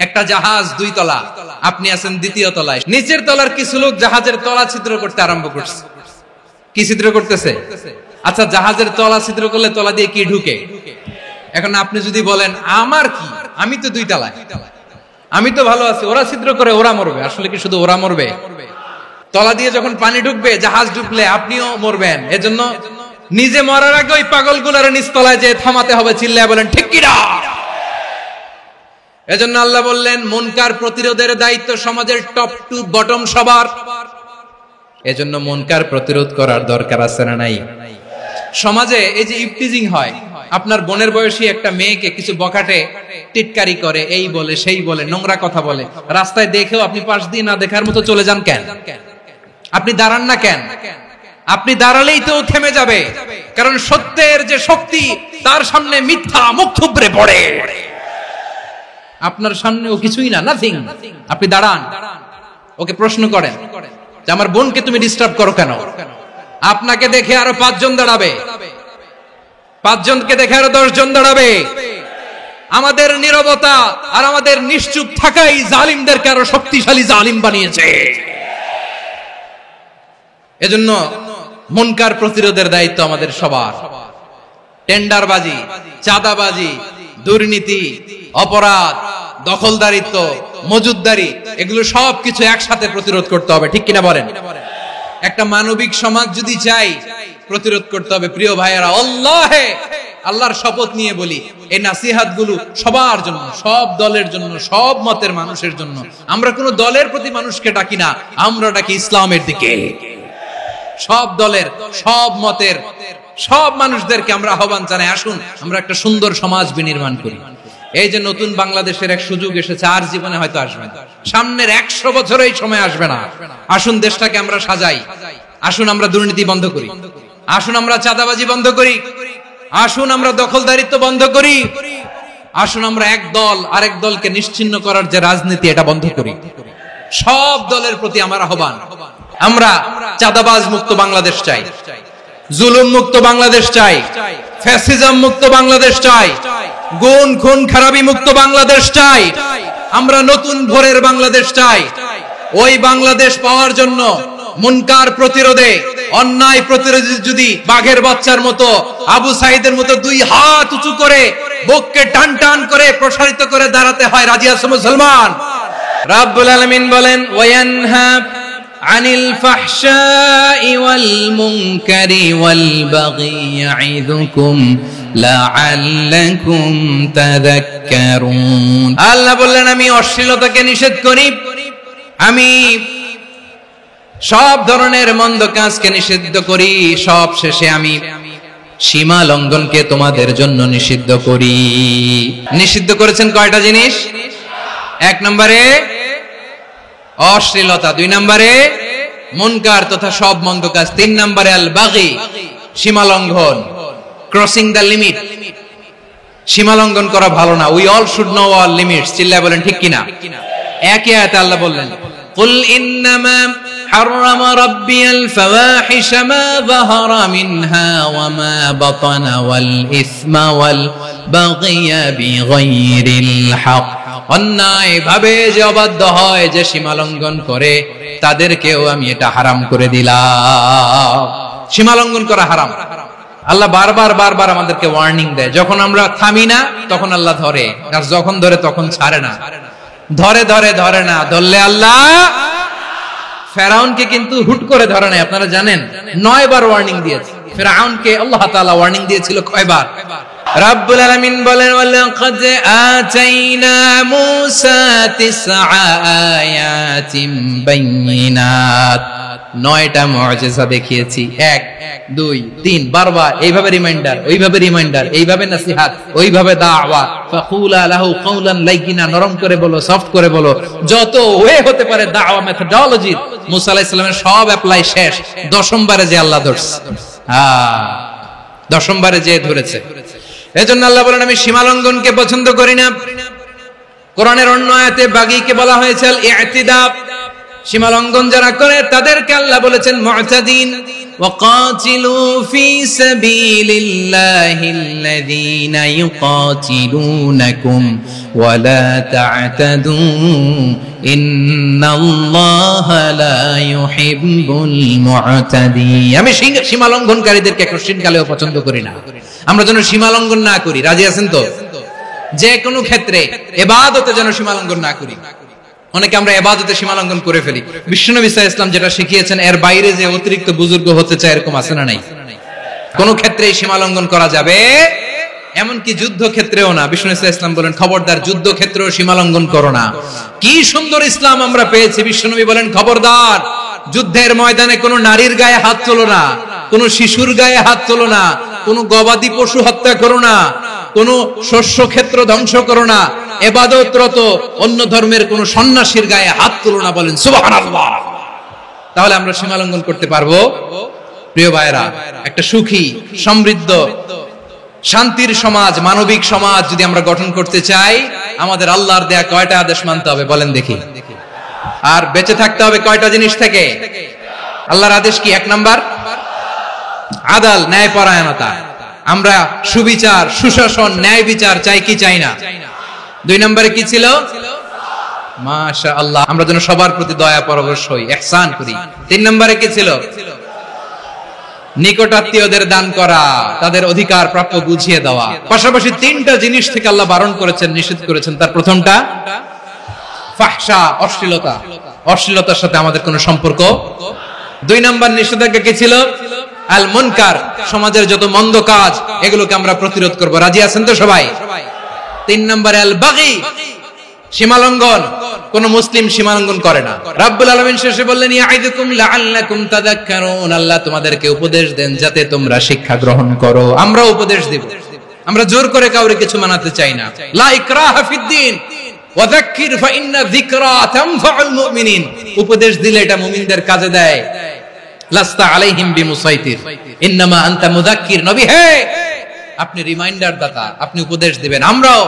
একটা জাহাজ 2 তলা, আপনি আছেন 2য় তলায়, নিচের তলার কিছু লোক জাহাজের তলা ছিদ্র করতে আরম্ভ করছে। কি ছিদ্র করতেছে? আচ্ছা জাহাজের তলা ছিদ্র করলে তলা দিয়ে কি ঢুকে? এখন আপনি যদি বলেন আমার কি, আমি তো 2 তলায়, আমি তো ভালো আছি, ওরা ছিদ্র করে ওরা মরবে। আসলে কি শুধু ওরা মরবে? তলা দিয়ে যখন পানি ঢুকবে, জাহাজ ঢুকলে আপনিও মরবেন। এজন্য নিজে মরার আগে ওই পাগলগুলোর নিচতলায় যে থামাতে হবে। চিল্লায় বলেন ঠিক কি না? এজন্য আল্লাহ বললেন মুনকার প্রতিরোধের দায়িত্ব সমাজের টপ টু বটম সবার। এজন্য মুনকার প্রতিরোধ করার দরকার আছে না নাই? সমাজে এই যে ইফটিজিং হয়, আপনার বোনের বয়সী একটা মেয়েকে কিছু বকাটে টিটকারি করে, এই বলে সেই বলে, নোংরা কথা বলে, রাস্তায় দেখেও আপনি পাশ দিয়ে না দেখার মতো চলে যান কেন? আপনি দাঁড়ান না কেন? আপনি দাঁড়ালেই তো থেমে যাবে, কারণ সত্যের যে শক্তি তার সামনে মিথ্যা মুখ থুবড়ে পড়ে। আপনার সামনে ও কিছুই না, নাথিং। আপনি দাঁড়ান, ওকে প্রশ্ন করেন যে আমার বোনকে তুমি ডিস্টার্ব করো কেন? আপনাকে দেখে আরো 5 জন দাঁড়াবে, 5 জনকে দেখে আরো 10 জন দাঁড়াবে। আমাদের নীরবতা আর আমাদের নিশ্চুপ থাকাই জালিমদেরকে আরো শক্তিশালী জালিম বানিয়েছে। এজন্য মুনকার প্রতিরোধের দায়িত্ব আমাদের সবার। টেন্ডারবাজি, চাঁদাবাজি, দুর্নীতি, অপরাধ, দখলদারিত্ব, মজুদদারি, এগুলো সবকিছু একসাথে প্রতিরোধ করতে হবে, ঠিক কিনা বলেন? একটা মানবিক সমাজ যদি চাই, প্রতিরোধ করতে হবে। প্রিয় ভাইয়েরা, আল্লাহর শপথ নিয়ে বলি, এই নাসিহাত গুলো সবার জন্য, সব দলের জন্য, সব মতের মানুষের জন্য। আমরা কোন দলের প্রতি মানুষকে ডাকি না, আমরা ডাকি ইসলামের দিকে। সব দলের, সব মতের, সব মানুষদেরকে আমরা আহ্বান জানাই, আসুন আমরা একটা সুন্দর সমাজ বিনির্মাণ করি। এই যে নতুন বাংলাদেশের এক সুযোগ এসেছে, আর জীবনে হয়তো আসবে না, সামনের 100 বছর এই সময় আসবে না। আসুন দেশটাকে আমরা সাজাই, আসুন আমরা দুর্নীতি বন্ধ করি, আসুন আমরা চাঁদাবাজি বন্ধ করি, আসুন আমরা দখলদারিত্ব বন্ধ করি, আসুন আমরা এক দল আরেক দলকে নিশ্চিহ্ন করার যে রাজনীতি, এটা বন্ধ করি। সব দলের প্রতি আমার আহ্বান, আমরা চাঁদাবাজ মুক্ত বাংলাদেশ চাই, জুলুম মুক্ত বাংলাদেশ চাই, ফ্যাসিজম মুক্ত বাংলাদেশ চাই, গুণ খুন খারাপি মুক্ত বাংলাদেশ চাই। আমরা নতুন ভোরের বাংলাদেশ চাই। ওই বাংলাদেশ পাওয়ার জন্য মুনকার প্রতিরোধে, অন্যায় প্রতিরোধে যদি বাঘের বাচ্চার মতো, আবু সাইদের মতো 2 হাত উঁচু করে, বুককে টান টান করে প্রসারিত করে দাঁড়াতে হয়, রাজি আছো মুসলমান? রাব্বুল আলামিন বলেন, ওয়ায়ানহা আনিল ফাহশাই ওয়াল মুনকারি ওয়াল বাগি ইয়াইযুকুম লাআল্লাকুম তাযাক্কারুন। আল্লাহ বললেন, আমি অশ্লীলতাকে নিষেধ করি, আমি সব ধরনের মন্দ কাজকে নিষিদ্ধ করি, সব শেষে আমি সীমা লঙ্ঘনকে তোমাদের জন্য নিষিদ্ধ করি। নিষিদ্ধ করেছেন কয়টা জিনিস? 1 নম্বরে অশ্লীলতা, 2 নম্বরে মুনকার তথা সব মন্দ কাজ, 3 নম্বরে আল বাগি, সীমা লঙ্ঘন, ক্রসিং দ্য লিমিট। সীমা লঙ্ঘন করা ভালো না। We all should know our limits. চিল্লায় বলেন ঠিক কিনা? একই আয়াতে আল্লাহ বললেন, কুল ইন্নামা حرم ربي الفواحش ما ظهر منها وما بطن والإثم والبغي بغير الحق। অন্যায় ভাবে যে অবাধ্য হয়, যে সীমা লঙ্ঘন করে, তাদেরকেও আমি এটা হারাম করে দিলাম। সীমা লঙ্ঘন করা হারাম। আল্লাহ বারবার আমাদেরকে ওয়ার্নিং দেয়। যখন আমরা থামি না তখন আল্লাহ ধরে, আর যখন ধরে তখন ছাড়ে না। ধরে না, ধরলে আল্লাহ ফেরাউনকে কিন্তু হুট করে ধরে নাই। আপনারা জানেন 9 বার ওয়ার্নিং দিয়েছে ফেরাউনকে। আল্লাহ তাআলা ওয়ার্নিং দিয়েছিল কয়বার? রাব্বুল আলামিন বলেন, ওয়ালাকাদ আতাইনা মূসা 9 আয়াতিন বাইয়িনাত। 9টা মুআজিজা দেখিয়েছি, 1 2 3 বারবার এইভাবে রিমাইন্ডার, ওইভাবে রিমাইন্ডার, এইভাবে নসিহত, ওইভাবে দাওয়া। ফাকুলা লাহু কাওলান লাইয়িনা, নরম করে বলো, সফট করে বলো, যত ওয়ে হতে পারে দাওয়া মেথডোলজি। মুসা আলাইহিস সালামের সব অ্যাপ্লাই শেষ, 10ম বারে যে আল্লাহ ধরছে। 10ম বারে যে ধরেছে। এজন্য আল্লাহ বলেন, আমি সীমা লঙ্ঘনকে পছন্দ করি না। কোরআনের অন্য আয়াতে বাগীকে বলা হয়েছে আল ইতিদা। সীমা লঙ্ঘন যারা করে তাদেরকে আল্লাহ বলেছেন মুতাদিন। ওয়াকাতিলু ফি সাবিলিল্লাহিল্লাযীনা ইউকাতিলুনাকুম ওয়ালা তা'তাদু ইন্নাল্লাহা লা ইউহিব্বুল মু'তাদিন। আমি সীমা লঙ্ঘনকারীদেরকে কোশ্চিনকালেও পছন্দ করি না। আমরা যেন সীমা লঙ্ঘন না করি। রাজি আছেন তো? যে কোনো ক্ষেত্রে ইবাদতে যেন সীমা লঙ্ঘন না করি। অনেকে আমরা ইবাদতে সীমা লঙ্ঘন করে ফেলি। বিশ্বনবী সাল্লাল্লাহু আলাইহি ওয়াসাল্লাম যেটা শিখিয়েছেন, এর বাইরে যে অতিরিক্ত বুজুর্গ হতে চায়, এরকম আছে না নাই? কোন ক্ষেত্রে সীমা লঙ্ঘন করা যাবে, এমনকি যুদ্ধ ক্ষেত্রেও না। বিশ্বনবী সাল্লাল্লাহু আলাইহি ওয়াসাল্লাম বলেন, খবরদার যুদ্ধ ক্ষেত্রেও সীমা লঙ্ঘন করো না। কি সুন্দর ইসলাম আমরা পেয়েছি। বিশ্বনবী বলেন, খবরদার যুদ্ধের ময়দানে কোনো নারীর গায়ে হাত তোলো না, কোনো শিশুর গায়ে হাত তোলো না, কোনো গবাদি পশু হত্যা করো না, কোনো শস্য ক্ষেত্র ধ্বংস করো না, ইবাদতরত অন্য ধর্মের কোনো সন্ন্যাসীর গায়ে হাত তোলো না। বলেন সুবহানাল্লাহ। তাহলে আমরা সীমা লঙ্ঘন করতে পারবো? প্রিয় ভাইরা, একটা সুখী, সমৃদ্ধ, শান্তির সমাজ, মানবিক সমাজ যদি আমরা গঠন করতে চাই, আমাদের আল্লাহর দেয়া কয়টা আদেশ মানতে হবে বলেন দেখি? আর বেঁচে থাকতে হবে কয়টা জিনিস থেকে? আল্লাহর আদেশ কি? 1 নাম্বার আদাল, ন্যায়পরায়ণতা। আমরা সুবিচার, সুশাসন, ন্যায় বিচার চাই কি চাই না? 2 নম্বরে কি ছিল? মাশাআল্লাহ, আমরা যেন সবার প্রতি দয়া পরবশ হই, ইহসান করি। 3 নম্বরে কি ছিল? নিকটাত্মীয়দের দান করা, তাদের অধিকার প্রাপ্য বুঝিয়ে দেওয়া। পাশাপাশি 3টা জিনিস থেকে আল্লাহ বারণ করেছেন, নিষেধ করেছেন। তার প্রথমটা ফাহশা, অশ্লীলতা। অশ্লীলতার সাথে আমাদের কোনো সম্পর্ক। 2 নম্বর নিষেধাজ্ঞা কি ছিল? আল মুনকার, সমাজের যত মন্দ কাজ এগুলোকে আমরা প্রতিরোধ করব। রাজি আছেন তো সবাই? 3 নম্বরে আল বাগি, সীমালঙ্ঘন। কোন মুসলিম সীমালঙ্ঘন করে না। রাব্বুল আলামিন শেষে বললেন ইয়াইদুকুম লাআল্লাকুম তাযাক্কারুন, আল্লাহ তোমাদেরকে উপদেশ দেন যাতে তোমরা শিক্ষা গ্রহণ করো। আমরা উপদেশ দেব, আমরা জোর করে কাউরে কিছু মানাতে চাই না। লা ইকরাহা ফিদ্দিন ওয়া যাক্কির ফাইন্না যিকরা তানফাউল মুমিনিন। উপদেশ দিলে এটা মুমিনদের কাজে দেয়। লাস্তা আলাইহিম বিমুসাইতির ইন্নামা আনতা মুযাক্কির। নবী হে, আপনি রিমাইন্ডার দাতা, আপনি উপদেশ দিবেন। আমরাও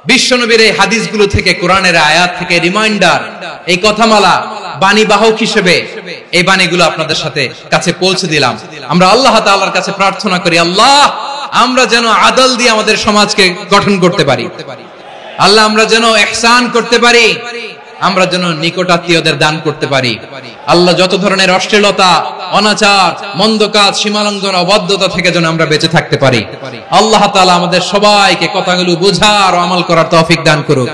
বিশ্বনবীর এই হাদিসগুলো থেকে, কোরআনের আয়াত থেকে রিমাইন্ডার, এই কথামালা, বাণী বাহক হিসেবে এই বাণীগুলো আপনাদের সাথে কাছে পৌঁছে দিলাম। আমরা আল্লাহ তাআলার কাছে প্রার্থনা করি, আল্লাহ আমরা যেন আদল দিয়ে আমাদের সমাজকে গঠন করতে পারি। আল্লাহ আমরা যেন ইহসান করতে পারি, আমরা যেন নিকটাত্মীয়দের দান করতে পারি। আল্লাহ যত ধরনের অশ্লীলতা, অনাচার, মন্দ কাজ, সীমালঙ্ঘন, অবাধ্যতা থেকে যেন আমরা বেঁচে থাকতে পারি। আল্লাহ তাআলা আমাদের সবাইকে কথাগুলো বোঝার ও আমল করার তৌফিক দান করুক।